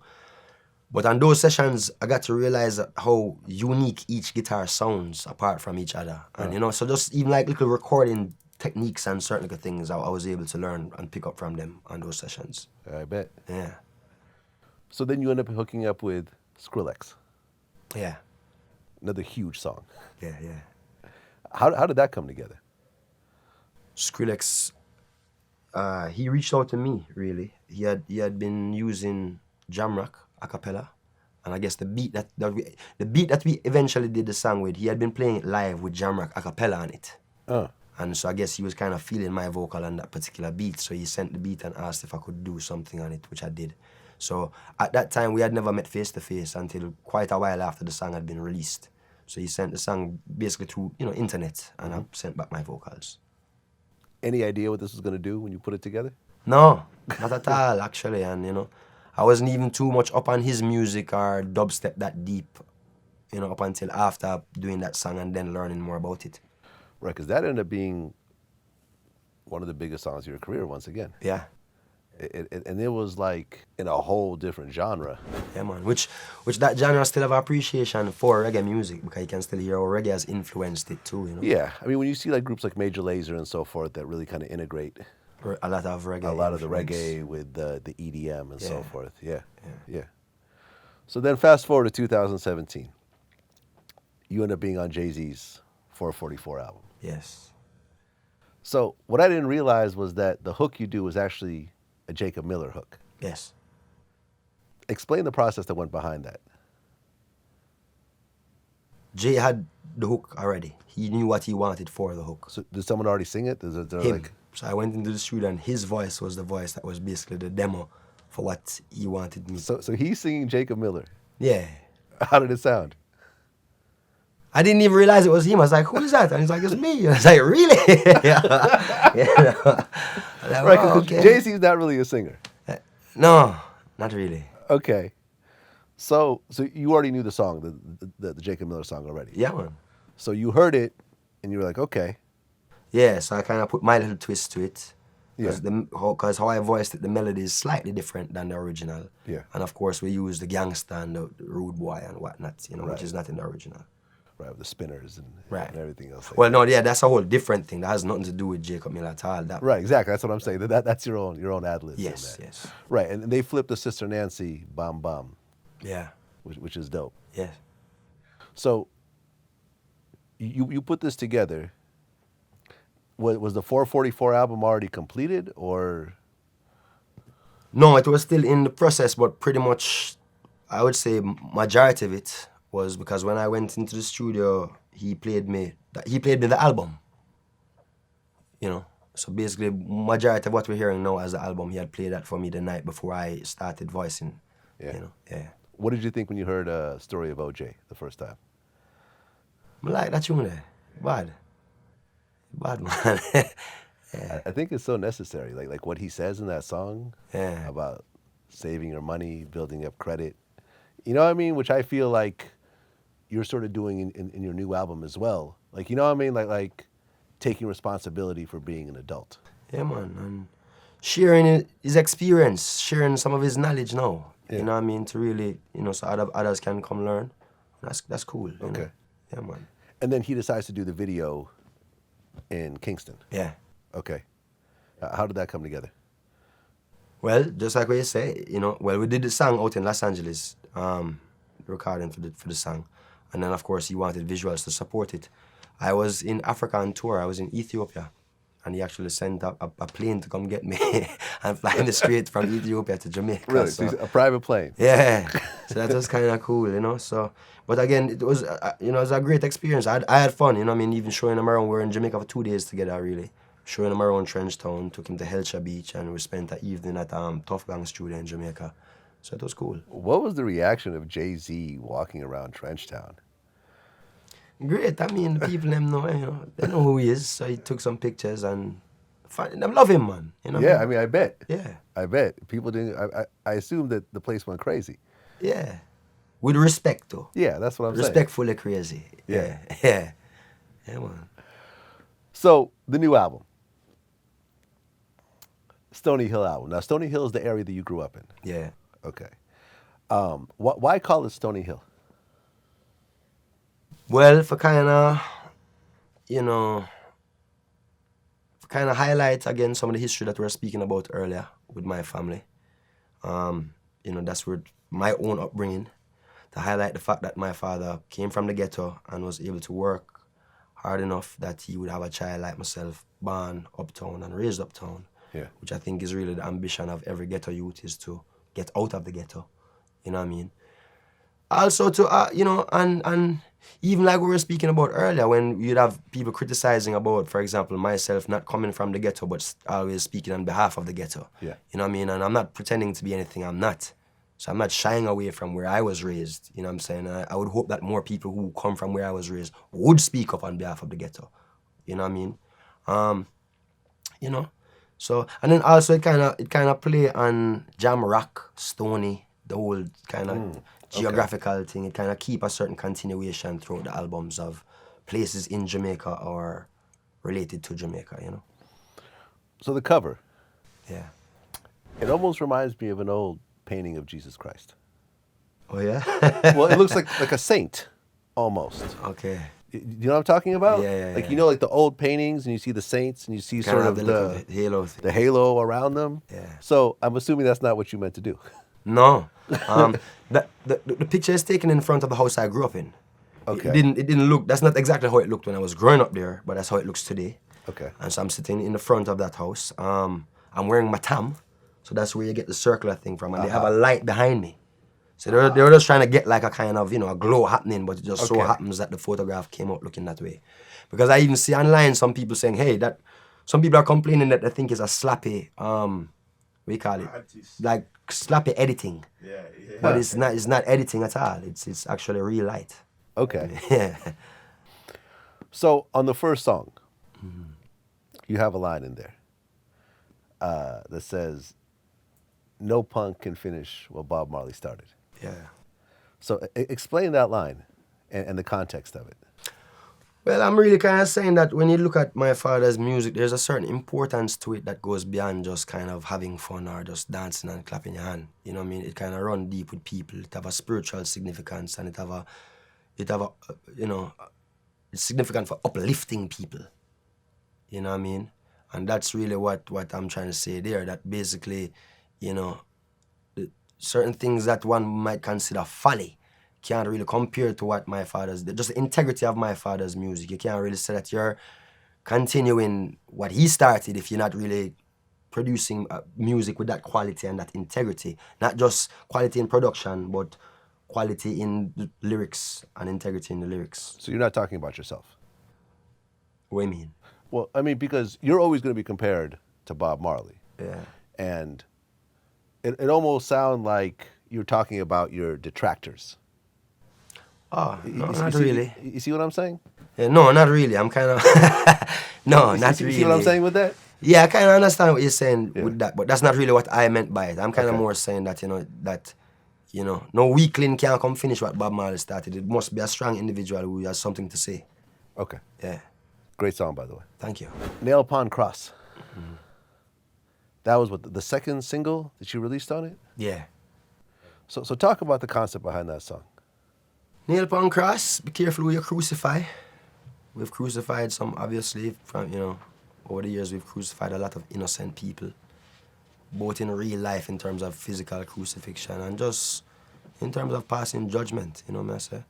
But on those sessions, I got to realize how unique each guitar sounds apart from each other. And, so just even like little recording techniques and certain little things I was able to learn and pick up from them on those sessions. I bet. Yeah. So then you end up hooking up with Skrillex. Yeah. Another huge song. Yeah. How did that come together? Skrillex, he reached out to me, really. He had been using Jamrock a cappella, and I guess the beat that we eventually did the song with, he had been playing it live with Jamrock a cappella on it. And so I guess he was kind of feeling my vocal on that particular beat, so he sent the beat and asked if I could do something on it, which I did. So at that time, we had never met face to face until quite a while after the song had been released. So he sent the song basically through, internet, and I sent back my vocals. Any idea what this was going to do when you put it together? No, not at all, actually. And, I wasn't even too much up on his music or dubstep that deep, up until after doing that song and then learning more about it. Right, because that ended up being one of the biggest songs of your career once again. Yeah. And it was like in a whole different genre. Yeah, man. Which that genre still have appreciation for reggae music, because you can still hear how reggae has influenced it too, Yeah, I mean, when you see like groups like Major Lazer and so forth that really kind of integrate a lot of reggae. a lot of the influence. reggae with the EDM and so forth. Yeah. Yeah. So then fast forward to 2017. You end up being on Jay-Z's 444 album. Yes. So what I didn't realize was that the hook you do was actually a Jacob Miller hook. Yes. Explain the process that went behind that. Jay had the hook already. He knew what he wanted for the hook. So did someone already sing it? Him. So I went into the studio and his voice was the voice that was basically the demo for what he wanted me. So he's singing Jacob Miller. Yeah. How did it sound? I didn't even realize it was him. I was like, who is that? And he's like, it's me. And I was like, really? Like, Right, oh, because okay. Jay-Z's not really a singer. No, not really. Okay. So you already knew the song, the Jacob Miller song already. Yeah, man. So you heard it, and you were like, okay. Yeah, so I kind of put my little twist to it. Yeah. Because how I voiced it, the melody is slightly different than the original. Yeah. And of course, we use the gangster and the rude boy and whatnot, Right. which is not in the original. Right, with the spinners and everything else. Well, no, yeah, that's a whole different thing. That has nothing to do with Jacob Miller at all. Right, exactly. That's what I'm saying. That's your own ad libs. Yes, yes. Right, and they flipped the Sister Nancy Bam Bam. Yeah. Which is dope. Yes. So you put this together. Was the 444 album already completed, or? No, it was still in the process, but pretty much, I would say majority of it was because when I went into the studio, he played me the album. So basically, majority of what we're hearing now as the album, he had played that for me the night before I started voicing. Yeah. Yeah. What did you think when you heard Story of OJ the first time? I like that tune there. Bad, man. Yeah. I think it's so necessary. Like what he says in that song Yeah. about saving your money, building up credit. You know what I mean? Which I feel like you're sort of doing in your new album as well. Like, you know what I mean? Like taking responsibility for being an adult. Yeah, man. And sharing his experience, sharing some of his knowledge now. Yeah. You know what I mean? To really, so others can come learn. That's cool. You Okay. know? Yeah, man. And then he decides to do the video in Kingston. Yeah. Okay. How did that come together? Well, just like what you say, we did the song out in Los Angeles, recording for the song. And then, of course, he wanted visuals to support it. I was in Africa on tour. I was in Ethiopia. And he actually sent a plane to come get me and fly me straight from Ethiopia to Jamaica. Really? So, A private plane? yeah. So that was kind of cool, So, but again, it was, it was a great experience. I had fun, even showing him around. We were in Jamaica for 2 days together, really. Showing him around Trenchtown, took him to Helcha Beach, and we spent an evening at Tough Gang studio in Jamaica. So it was cool. What was the reaction of Jay-Z walking around Trenchtown? Great. I mean, the people them know, they know who he is. So he took some pictures and them love him, man. Yeah, I mean, I bet. Yeah. I bet. People didn't, I assume that the place went crazy. Yeah. With respect, though. Yeah, that's what I'm saying. Respectfully crazy. Yeah. Yeah. Yeah, man. So, the new album, Stony Hill album. Now, Stony Hill is the area that you grew up in. Yeah. Okay. Why call it Stony Hill? Well, for kind of, you know, for kind of highlight again some of the history that we were speaking about earlier with my family. You know, that's where my own upbringing, to highlight the fact that my father came from the ghetto and was able to work hard enough that he would have a child like myself born uptown and raised uptown. Yeah. Which I think is really the ambition of every ghetto youth, is to get out of the ghetto. You know what I mean? Also to, you know, and even like we were speaking about earlier, when you'd have people criticizing about, for example, myself not coming from the ghetto, but always speaking on behalf of the ghetto. Yeah. You know what I mean? And I'm not pretending to be anything I'm not. So I'm not shying away from where I was raised. You know what I'm saying? I would hope that more people who come from where I was raised would speak up on behalf of the ghetto. You know what I mean? You know? So, and then also it kind of play on jam rock, Stony, the whole kind of geographical thing. It kind of keep a certain continuation throughout the albums of places in Jamaica or related to Jamaica, you know? So the cover, Yeah. it almost reminds me of an old painting of Jesus Christ. Oh, yeah? Well, it looks like a saint, almost. Okay. You know what I'm talking about? Yeah, Like, yeah. you know, like the old paintings, and you see the saints, and you see Kinda sort have of the little halo thing. the halo around them. Yeah. So I'm assuming that's not what you meant to do. No. The picture is taken in front of the house I grew up in. Okay. It didn't look, that's not exactly how it looked when I was growing up there, but that's how it looks today. Okay. And so I'm sitting in the front of that house. I'm wearing my tam, so that's where you get the circular thing from, and they have a light behind me. So they're just trying to get like a kind of, you know, a glow happening, but it just so Okay. happens that the photograph came out looking that way. Because I even see online some people saying, hey, that some people are complaining that they think it's a slappy, what do you call it? Like slappy editing. Yeah. But it's not editing at all. It's actually real light. Okay. Yeah. So on the first song, you have a line in there that says, "No punk can finish what Bob Marley started." Yeah. So explain that line and the context of it. Well, I'm really kind of saying that when you look at my father's music, there's a certain importance to it that goes beyond just kind of having fun or just dancing and clapping your hand. You know what I mean? It kind of run deep with people. It have a spiritual significance, and it have a you know, it's significant for uplifting people. You know what I mean? And that's really what I'm trying to say there, that basically, you know, certain things that one might consider folly can't really compare to what my father's did. Just the integrity of my father's music. You can't really say that you're continuing what he started if you're not really producing music with that quality and that integrity. Not just quality in production, but quality in the lyrics and integrity in the lyrics. So you're not talking about yourself. What do you mean? Well, I mean, because you're always going to be compared to Bob Marley. Yeah. And it almost sounds like you're talking about your detractors. Oh, no, You not see- really. You see what I'm saying? No, not really. I'm kind of... no, not you really. see what I'm saying with that? Yeah, I kind of understand what you're saying Yeah. with that, but that's not really what I meant by it. I'm kind of Okay. more saying that, no weakling can come finish what Bob Marley started. It must be a strong individual who has something to say. Okay. Yeah, Great song, by the way. thank you. Nail Upon Cross. That was what, the second single that you released on it? Yeah. So talk about the concept behind that song. Nail upon cross, be careful who you crucify. We've crucified some, obviously, from, over the years we've crucified a lot of innocent people, both in real life in terms of physical crucifixion and just in terms of passing judgment, you know what I say?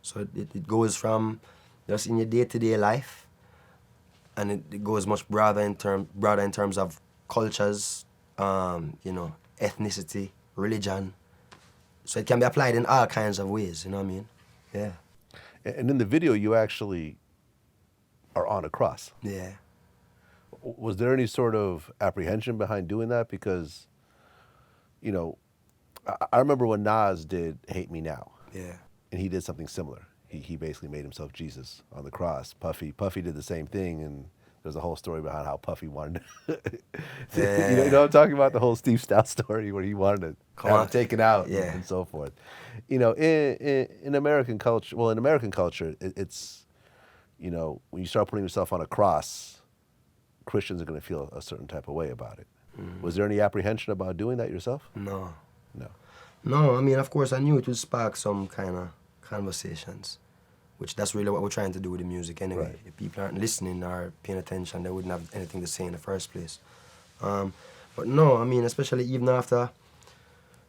So it goes from just in your day-to-day life, and it goes much broader in terms of cultures, ethnicity, religion. So it can be applied in all kinds of ways, you know what I mean? Yeah. And in the video, you actually are on a cross. Yeah. Was there any sort of apprehension behind doing that? Because, I remember when Nas did Hate Me Now. Yeah. And he did something similar. He basically made himself Jesus on the cross. Puffy did the same thing, and There's a whole story behind how Puffy wanted Yeah. you know what I'm talking about? The whole Steve Stout story where he wanted to have it taken out Yeah. and so forth. You know, in American culture, well, in American culture, it's, you know, when you start putting yourself on a cross, Christians are going to feel a certain type of way about it. Was there any apprehension about doing that yourself? No. No. No, I mean, of course, I knew it would spark some kind of conversations, which that's really what we're trying to do with the music anyway. Right. If people aren't listening or paying attention, they wouldn't have anything to say in the first place. But no, I mean, especially even after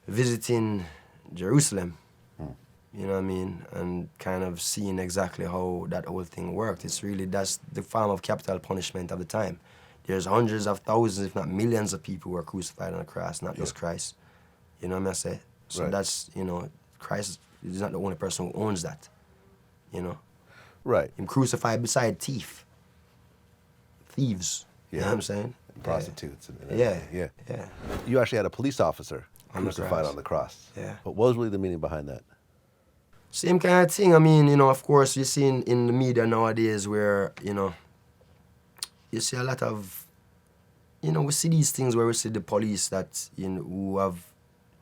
visiting Jerusalem, you know what I mean, and kind of seeing exactly how that whole thing worked. It's really, that's the form of capital punishment of the time. There's hundreds of thousands, if not millions of people who were crucified on a cross, not just Christ. You know what I say? So Right. that's, you know, Christ is not the only person who owns that, you know? Right. Him crucified beside thieves. You know what I'm saying? And prostitutes. And Yeah. everything. Yeah. Yeah. You actually had a police officer On the crucified cross. on the cross. Yeah. But what was really the meaning behind that? Same kind of thing. I mean, you know, of course, you see in the media nowadays where, you know, you see a lot of, you know, we see these things where we see the police that, you know, who have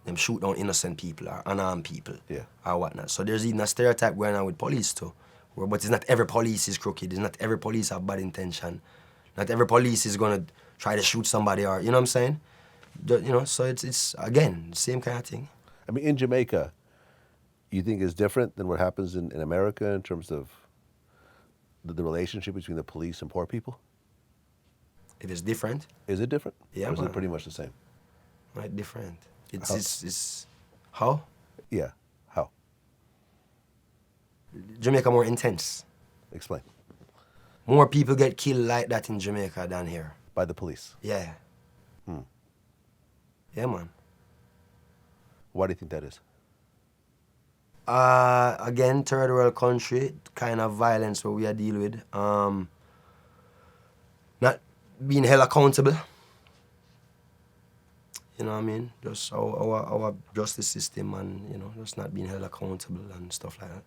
them shoot down innocent people or unarmed people or whatnot. So there's even a stereotype going on with police too. But it's not every police is crooked. It's not every police have bad intention. Not every police is going to try to shoot somebody or, you know what I'm saying? You know, so it's again, same kind of thing. I mean, in Jamaica, you think it's different than what happens in America in terms of the relationship between the police and poor people? If it's different, Is it different? Yeah, Or is man. it pretty much the same? right, different. How? It's how? Yeah. How? Jamaica more intense. Explain. More people get killed like that in Jamaica than here. By the police. Yeah. Yeah, man. Why do you think that is? Again, third world country, kind of violence what we are deal with. Not being held accountable. You know what I mean? Just our justice system and, you know, just not being held accountable and stuff like that.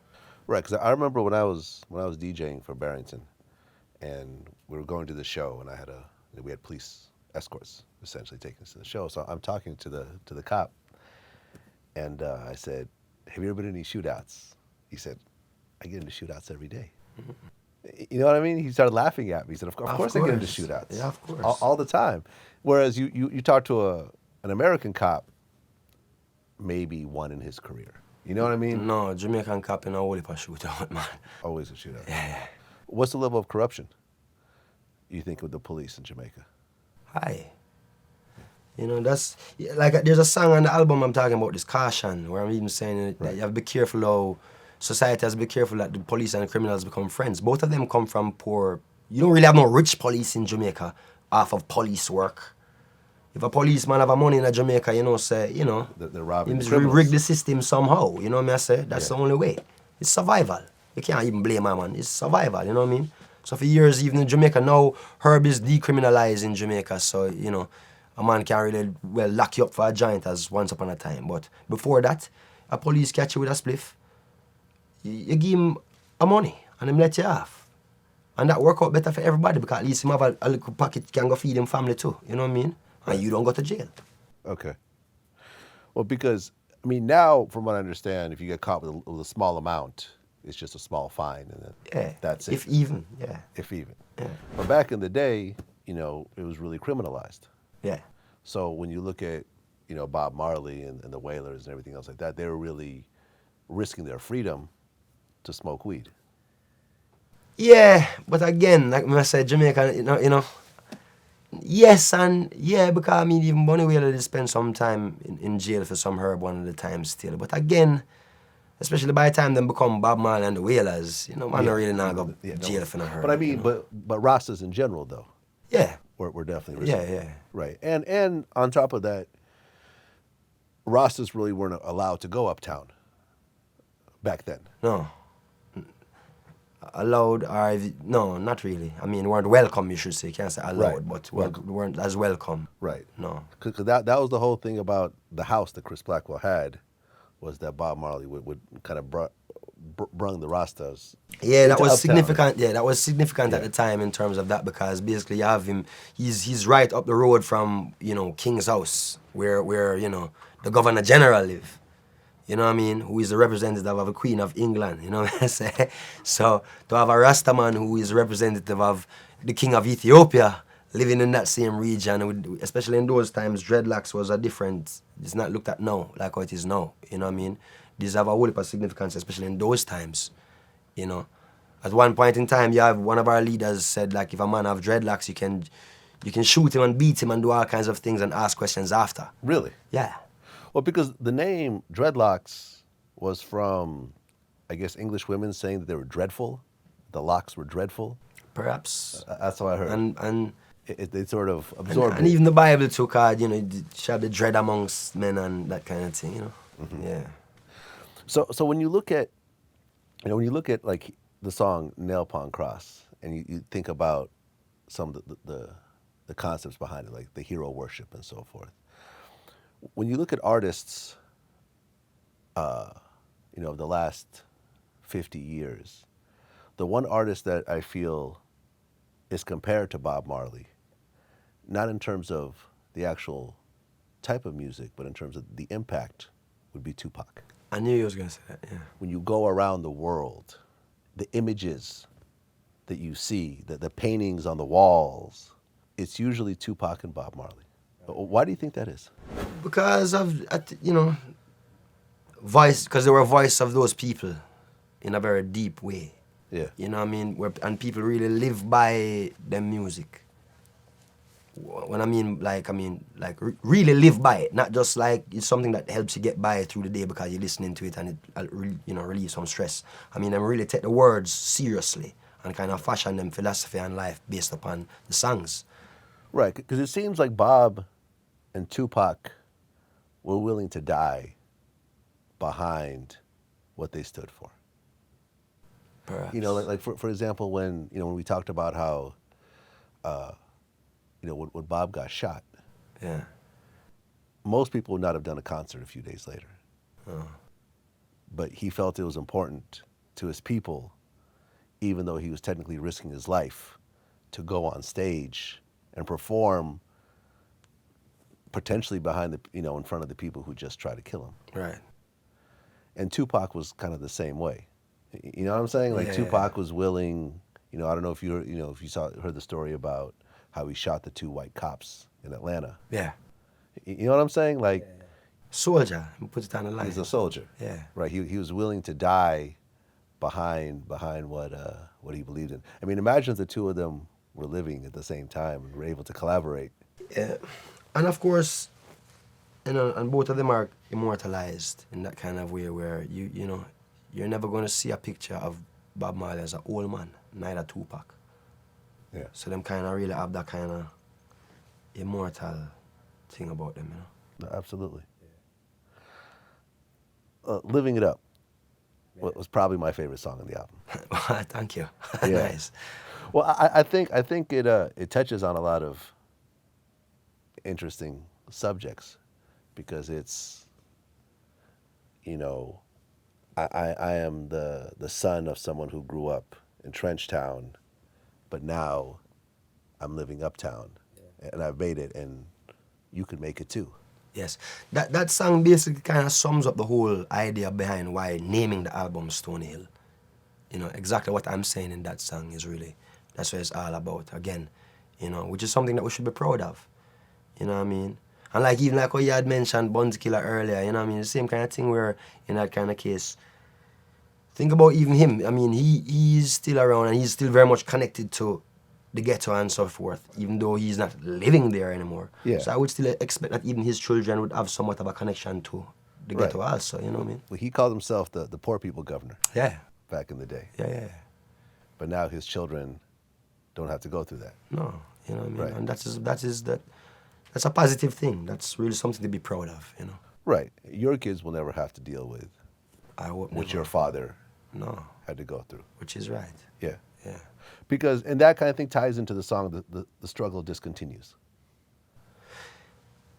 Right, because I remember when I was DJing for Barrington, and we were going to the show, and we had police escorts essentially taking us to the show. So I'm talking to the cop, and I said, "Have you ever been in any shootouts?" He said, "I get into shootouts every day." You know what I mean? He started laughing at me. He said, "Of course I get into shootouts. Yeah, of course. All the time." Whereas you talk to an American cop, maybe one in his career. You know what I mean? No, Jamaican cop in a whole heap of shootout, man. Always a shootout. Yeah. What's the level of corruption you think with the police in Jamaica? Hi. You know, that's, like, there's a song on the album I'm talking about, this Caution, where I'm even saying that you have to be careful how society has to be careful that the police and the criminals become friends. Both of them come from poor, you don't really have no rich police in Jamaica off of police work. If a policeman have a money in Jamaica, you know, say, you know, They're robbing he the must criminals. rig the system somehow, you know what I say? That's Yeah. the only way. It's survival. You can't even blame a man. It's survival, you know what I mean? So for years, even in Jamaica, now herb is decriminalized in Jamaica, so, you know, a man can really, well, lock you up for a joint as once upon a time. But before that, a police catch you with a spliff, you give him a money and him let you off. And that work out better for everybody because at least him have a little pocket can go feed him family too, you know what I mean? And you don't go to jail. Okay. Well, because, I mean, now, from what I understand, if you get caught with a small amount, it's just a small fine, and then Yeah. that's it. If even, yeah. If even. Yeah. But back in the day, you know, it was really criminalized. Yeah. So when you look at, you know, Bob Marley and the Wailers and everything else like that, they were really risking their freedom to smoke weed. Yeah, but again, like I said, Jamaica, you know, yes and yeah, because I mean, even Bonnie Whaler did spend some time in jail for some herb one of the times still. But again, especially by the time them become Bob Marley and the Wailers, you know, man, don't really not go jail for no herb. But I mean, you know? but Rastas in general, though, Yeah. we're definitely risking. Yeah. Right. And on top of that, Rastas really weren't allowed to go uptown back then. No. Allowed or no, not really. I mean, weren't welcome, you should say. You can't say allowed, Right. but weren't as welcome. Right. No. Because that was the whole thing about the house that Chris Blackwell had, was that Bob Marley would kind of brung the Rastas. Yeah, that into was Uptown. significant. Yeah, that was significant at Yeah. the time in terms of that, because basically you have him. He's right up the road from King's House, where the Governor General live. You know what I mean? Who is the representative of the Queen of England? You know what I say? So to have a Rastaman who is representative of the King of Ethiopia living in that same region, especially in those times, dreadlocks was a different. It's not looked at now like how it is now. You know what I mean? These have a whole heap of significance, especially in those times. You know, at one point in time, you have one of our leaders said, like, if a man have dreadlocks, you can shoot him and beat him and do all kinds of things and ask questions after. Really? Yeah. Well, because the name dreadlocks was from, I guess, English women saying that they were dreadful. The locks were dreadful. Perhaps. That's what I heard. And They sort of absorbed and it. even the Bible took she had the dread amongst men and that kind of thing, Mm-hmm. Yeah. So when you look at, like the song Nail Pawn Cross, and you think about some of the concepts behind it, like the hero worship and so forth. When you look at artists, of the last 50 years, the one artist that I feel is compared to Bob Marley, not in terms of the actual type of music, but in terms of the impact, would be Tupac. I knew you was going to say that, yeah. When you go around the world, the images that you see, the paintings on the walls, it's usually Tupac and Bob Marley. Why do you think that is? Because voice, because they were a voice of those people in a very deep way. Yeah. You know what I mean? And people really live by their music. When I mean really live by it, not just like it's something that helps you get by through the day because you're listening to it and it relieves some stress. I mean, I really take the words seriously and kind of fashion them philosophy and life based upon the songs. Right, because it seems like Bob and Tupac were willing to die behind what they stood for. Perhaps. Like for example, when we talked about how, when Bob got shot, Yeah. most people would not have done a concert a few days later. Oh. But he felt it was important to his people, even though he was technically risking his life, to go on stage and perform potentially behind in front of the people who just tried to kill him. Right. And Tupac was kind of the same way. You know what I'm saying? Like Yeah. Tupac was willing, I don't know if you heard the story about how he shot the 2 white cops in Atlanta. Yeah. You know what I'm saying? Like, Soldier, he puts it on the line. he's a soldier. Yeah. Right. He was willing to die behind what he believed in. I mean, imagine if the two of them were living at the same time and were able to collaborate. Yeah. And of course, and both of them are immortalized in that kind of way where you're never going to see a picture of Bob Marley as an old man, neither Tupac. Yeah. So them kind of really have that kind of immortal thing about them, No, absolutely. Living It Up was probably my favorite song on the album. Thank you. Yeah. Nice. Well, I think it touches on a lot of interesting subjects because it's, I am the son of someone who grew up in Trenchtown, but now I'm living uptown, and I've made it, and you could make it too. Yes. That song basically kind of sums up the whole idea behind why naming the album Stony Hill. Exactly what I'm saying in that song is really, that's what it's all about, again, which is something that we should be proud of. You know what I mean? And even like what you had mentioned Buns Killer earlier, you know what I mean? The same kind of thing where, in that kind of case, think about even him. I mean, he's still around and he's still very much connected to the ghetto and so forth, even though he's not living there anymore. Yeah. So I would still expect that even his children would have somewhat of a connection to the ghetto also, you know what I mean? Well, he called himself the poor people governor Yeah. back in the day. Yeah. But now his children don't have to go through that. No, you know what I mean? Right. And that's a positive thing. That's really something to be proud of, Right. Your kids will never have to deal with I hope what never. your father No, had to go through. which is right. Yeah. Yeah. Because, and that kind of thing ties into the song, the struggle discontinues.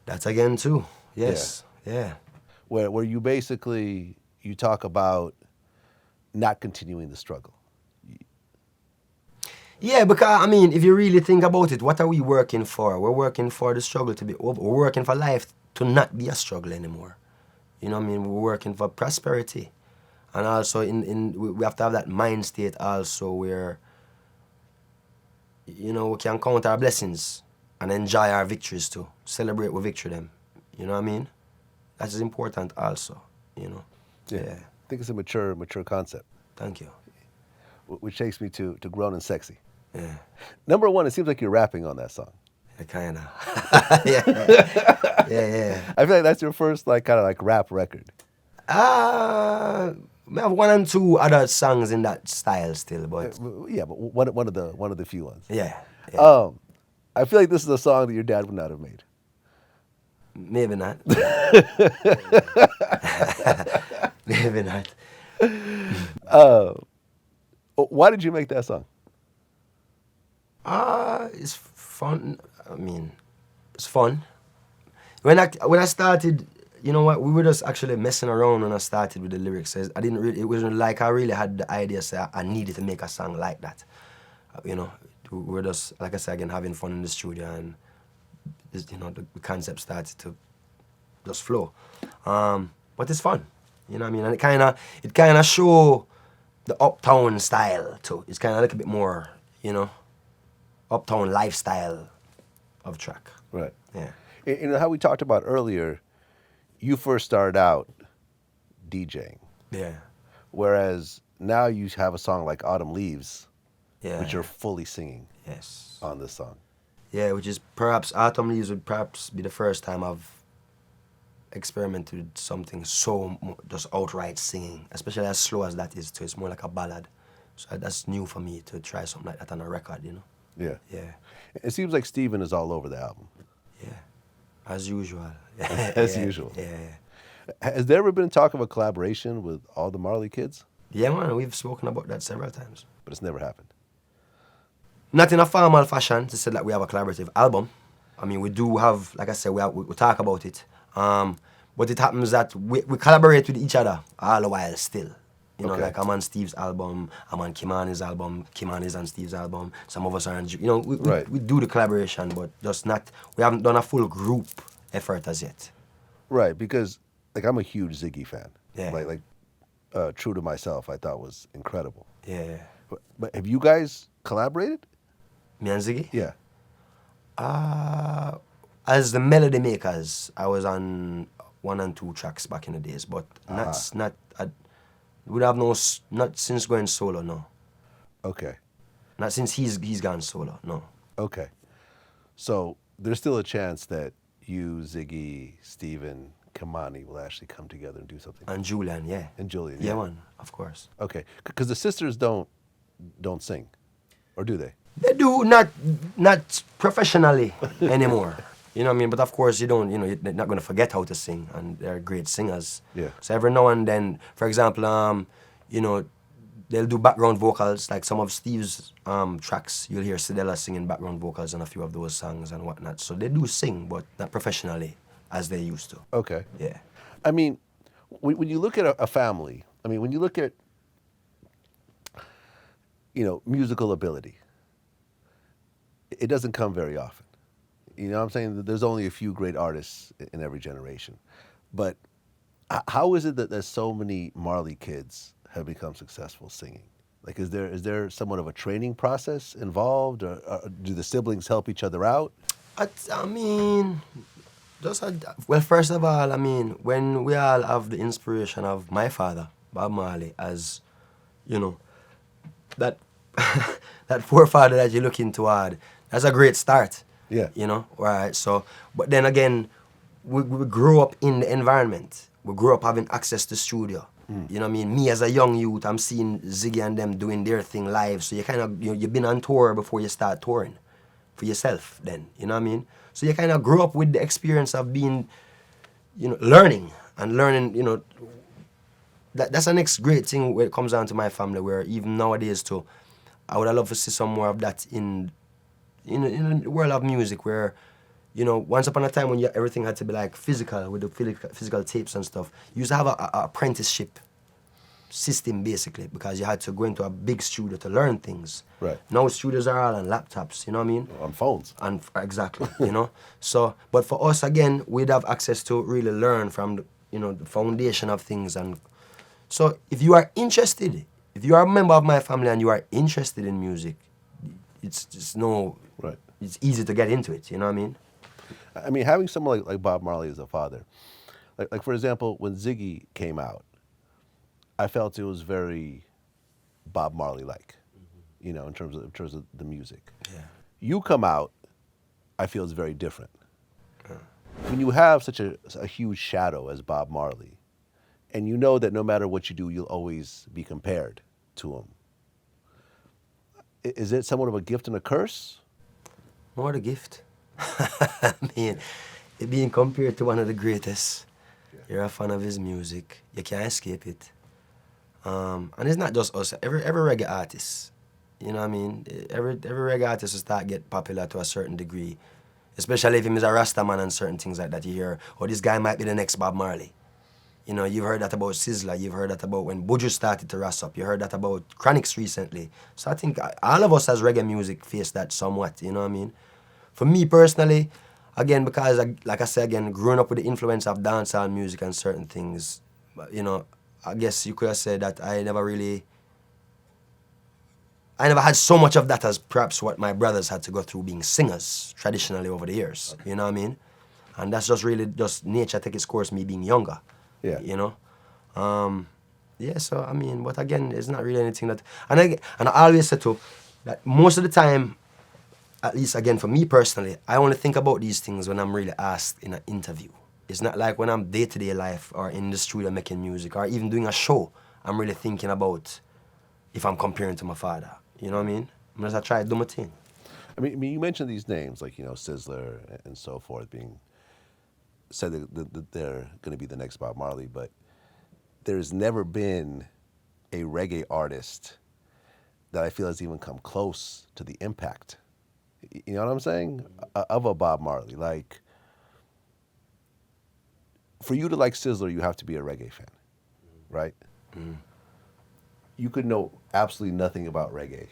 That's again too. Yes. Yeah. Where you basically, you talk about not continuing the struggle? Yeah, because I mean, if you really think about it, what are we working for? We're working for the struggle to be over. We're working for life to not be a struggle anymore. You know what I mean? We're working for prosperity. And also we have to have that mind state also where, you know, we can count our blessings and enjoy our victories too. Celebrate with victory them. You know what I mean? That is important also, you know. Yeah. I think it's a mature concept. Thank you. Which takes me to Grown and Sexy. Yeah. Number one, it seems like you're rapping on that song. Kind of. Yeah. Yeah. I feel like that's your first like kind of like rap record. We have one and two other songs in that style still, but Yeah, but one of the few ones. yeah. I feel like this is a song that your dad would not have made. Maybe not. Maybe not. Why did you make that song? It's fun. I mean, it's fun. When I started, you know what? We were just actually messing around when I started with the lyrics. I didn't really. It wasn't like I really had the idea. So I needed to make a song like that. You know, we were just, like I said again, having fun in the studio, and you know, the concept started to just flow. But it's fun. You know what I mean? And it kind of show the uptown style too. It's kind of like a bit more, you know, uptown lifestyle of track. Right. Yeah. You know how we talked about earlier, you first started out DJing. Yeah. Whereas now you have a song like Autumn Leaves, Yeah. which you're fully singing Yes. on this song. Yeah, which is perhaps Autumn Leaves would perhaps be the first time I've experimented with something so just outright singing, especially as slow as that is too. It's more like a ballad. So that's new for me to try something like that on a record, you know? Yeah. Yeah. It seems like Steven is all over the album. Yeah. As usual. As usual. Yeah. Has there ever been talk of a collaboration with all the Marley kids? Yeah, man, we've spoken about that several times. But it's never happened. Not in a formal fashion to say that we have a collaborative album. I mean, we do have, like I said, we talk about it. But it happens that we collaborate with each other all the while still. You know, Okay. like I'm on Steve's album, I'm on Kimani's album, Kimani's on Steve's album. Some of us are on, you know, Right. we do the collaboration, but just not, we haven't done a full group effort as yet. Right, because like I'm a huge Ziggy fan. Yeah. Like True to Myself, I thought was incredible. Yeah. But have you guys collaborated? Me and Ziggy? Yeah. As the melody makers, I was on 1 and 2 tracks back in the days, but would have not since going solo, no. Okay. Not since he's gone solo, no. Okay. So there's still a chance that you, Ziggy, Steven, Kimani will actually come together and do something. And Julian, yeah. And Julian. Yeah, man, of course. Okay. Because the sisters don't sing, or do they? They do, not professionally anymore. You know what I mean? But of course, you don't, you know, you're not going to forget how to sing, and they're great singers. Yeah. So every now and then, for example, you know, they'll do background vocals, like some of Steve's tracks, you'll hear Sidella singing background vocals on a few of those songs and whatnot. So they do sing, but not professionally as they used to. Okay. Yeah. I mean, when you look at a family, I mean, when you look at, you know, musical ability, it doesn't come very often. You know what I'm saying? There's only a few great artists in every generation. But how is it that there's so many Marley kids have become successful singing? Like, is there somewhat of a training process involved, or do the siblings help each other out? I mean, well, first of all, I mean, when we all have the inspiration of my father, Bob Marley, as, you know, that that forefather that you're looking toward, that's a great start. Yeah. You know, right? So, but then again, we grew up in the environment. We grew up having access to studio. You know what I mean? Me as a young youth, I'm seeing Ziggy and them doing their thing live. So you kind of, you've been on tour before you start touring for yourself then. You know what I mean? So you kind of grew up with the experience of being, you know, learning, you know, that's the next great thing when it comes down to my family, where even nowadays too, I would love to see some more of that in the world of music, where, you know, once upon a time when everything had to be like physical, with the physical tapes and stuff, you used to have a apprenticeship system basically, because you had to go into a big studio to learn things. Right. Now studios are all on laptops, you know what I mean? On phones. And exactly, you know. So, but for us again, we'd have access to really learn from the, you know, the foundation of things. And so, if you are interested, if you are a member of my family and you are interested in music, it's just no, Right. it's easy to get into it. You know what I mean? I mean, having someone like Bob Marley as a father, like for example, when Ziggy came out, I felt it was very Bob Marley-like, you know, in terms of the music. Yeah. You come out, I feel it's very different. When you have such a huge shadow as Bob Marley, and you know that no matter what you do, you'll always be compared to him. Is it somewhat of a gift and a curse? More the gift. I mean, it being compared to one of the greatest. Yeah. You're a fan of his music. You can't escape it. And it's not just us. Every reggae artist, you know what I mean? Every reggae artist will start get popular to a certain degree. Especially if he is a Rasta man and certain things like that. You hear, oh, this guy might be the next Bob Marley. You know, you've heard that about Sizzla. You've heard that about when Buju started to ras up. You heard that about Chronix recently. So I think all of us as reggae music face that somewhat, you know what I mean? For me personally, again, because, like I said again, growing up with the influence of dancehall music and certain things, you know, I guess you could have said that I never had so much of that as perhaps what my brothers had to go through being singers traditionally over the years, you know what I mean? And that's just really just nature take its course, me being younger. Yeah. You know? Yeah, so I mean, but again, it's not really anything that... And I always say too, that most of the time, at least again for me personally, I only think about these things when I'm really asked in an interview. It's not like when I'm day-to-day life or in the studio making music or even doing a show, I'm really thinking about if I'm comparing to my father. You know what I mean? I'm just try to do my thing. I mean, you mentioned these names, like, you know, Sizzler and so forth, being said that they're going to be the next Bob Marley, but there's never been a reggae artist that I feel has even come close to the impact, you know what I'm saying, of a Bob Marley. Like, for you to like Sizzler, you have to be a reggae fan, right? Mm. You could know absolutely nothing about reggae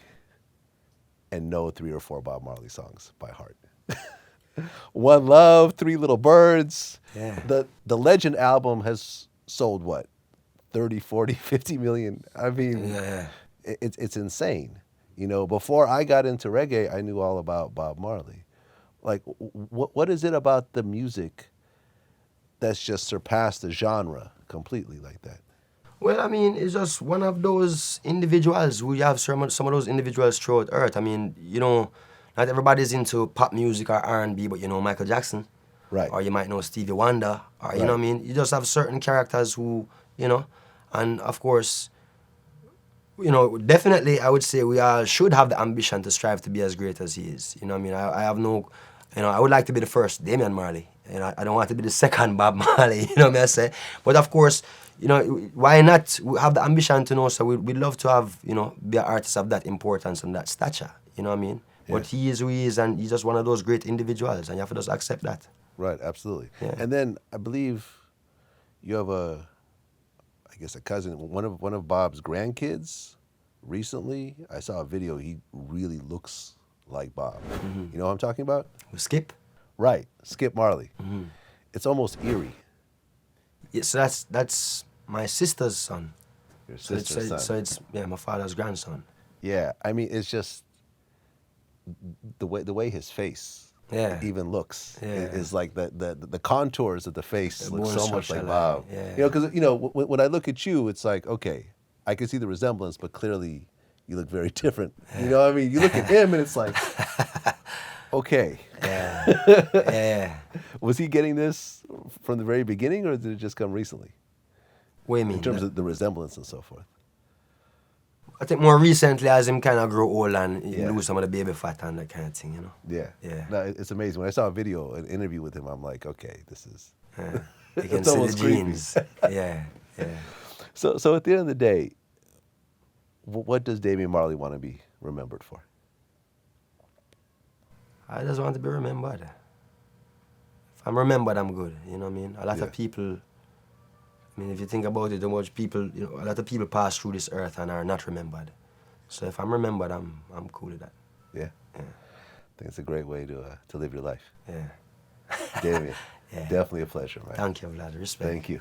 and know 3 or 4 Bob Marley songs by heart. One Love, Three Little Birds. Yeah. The Legend album has sold what? 30, 40, 50 million. I mean, yeah. It's insane. You know, before I got into reggae, I knew all about Bob Marley. Like, what is it about the music that's just surpassed the genre completely like that? Well, I mean, it's just one of those individuals. We have some of those individuals throughout Earth. I mean, you know, not everybody's into pop music or R&B, but you know Michael Jackson. Right. Or you might know Stevie Wonder. Or, you know what I mean? You just have certain characters who, you know, and of course, you know, definitely I would say we all should have the ambition to strive to be as great as he is. You know what I mean? I have no, you know, I would like to be the first Damian Marley. You know, I don't want to be the second Bob Marley, you know what I say? But of course, you know, why not have the ambition to know, so we'd love to have, you know, be an artist of that importance and that stature, you know what I mean? Yeah. But he is who he is, and he's just one of those great individuals, and you have to just accept that. Right, absolutely. Yeah. And then I believe you have a cousin, one of Bob's grandkids. Recently, I saw a video. He really looks like Bob. Mm-hmm. You know what I'm talking about? Skip? Right, Skip Marley. Mm-hmm. It's almost eerie. Yeah, so that's my sister's son. Your sister's son. So it's my father's grandson. Yeah, I mean, it's just the way his face even looks is like the contours of the face look so much like Bob. Yeah. You know, because you know when I look at you, it's like, okay, I can see the resemblance, but clearly you look very different. You know what I mean? You look at him and it's like, okay. Yeah. Was he getting this from the very beginning, or did it just come recently? What do you mean? In terms of the resemblance and so forth. I think more recently, as him kind of grow old and lose some of the baby fat and that kind of thing, you know? Yeah. No, it's amazing. When I saw an interview with him, I'm like, okay, this is... You can see the genes. Yeah. So at the end of the day, what does Damian Marley want to be remembered for? I just want to be remembered. If I'm remembered, I'm good, you know what I mean? A lot of people mean, if you think about it, how much people, you know, a lot of people pass through this earth and are not remembered. So if I'm remembered, I'm cool with that. Yeah. Yeah. I think it's a great way to live your life. Yeah. Damian, Yeah. definitely a pleasure, man. Thank you, Vlad. Respect. Thank you.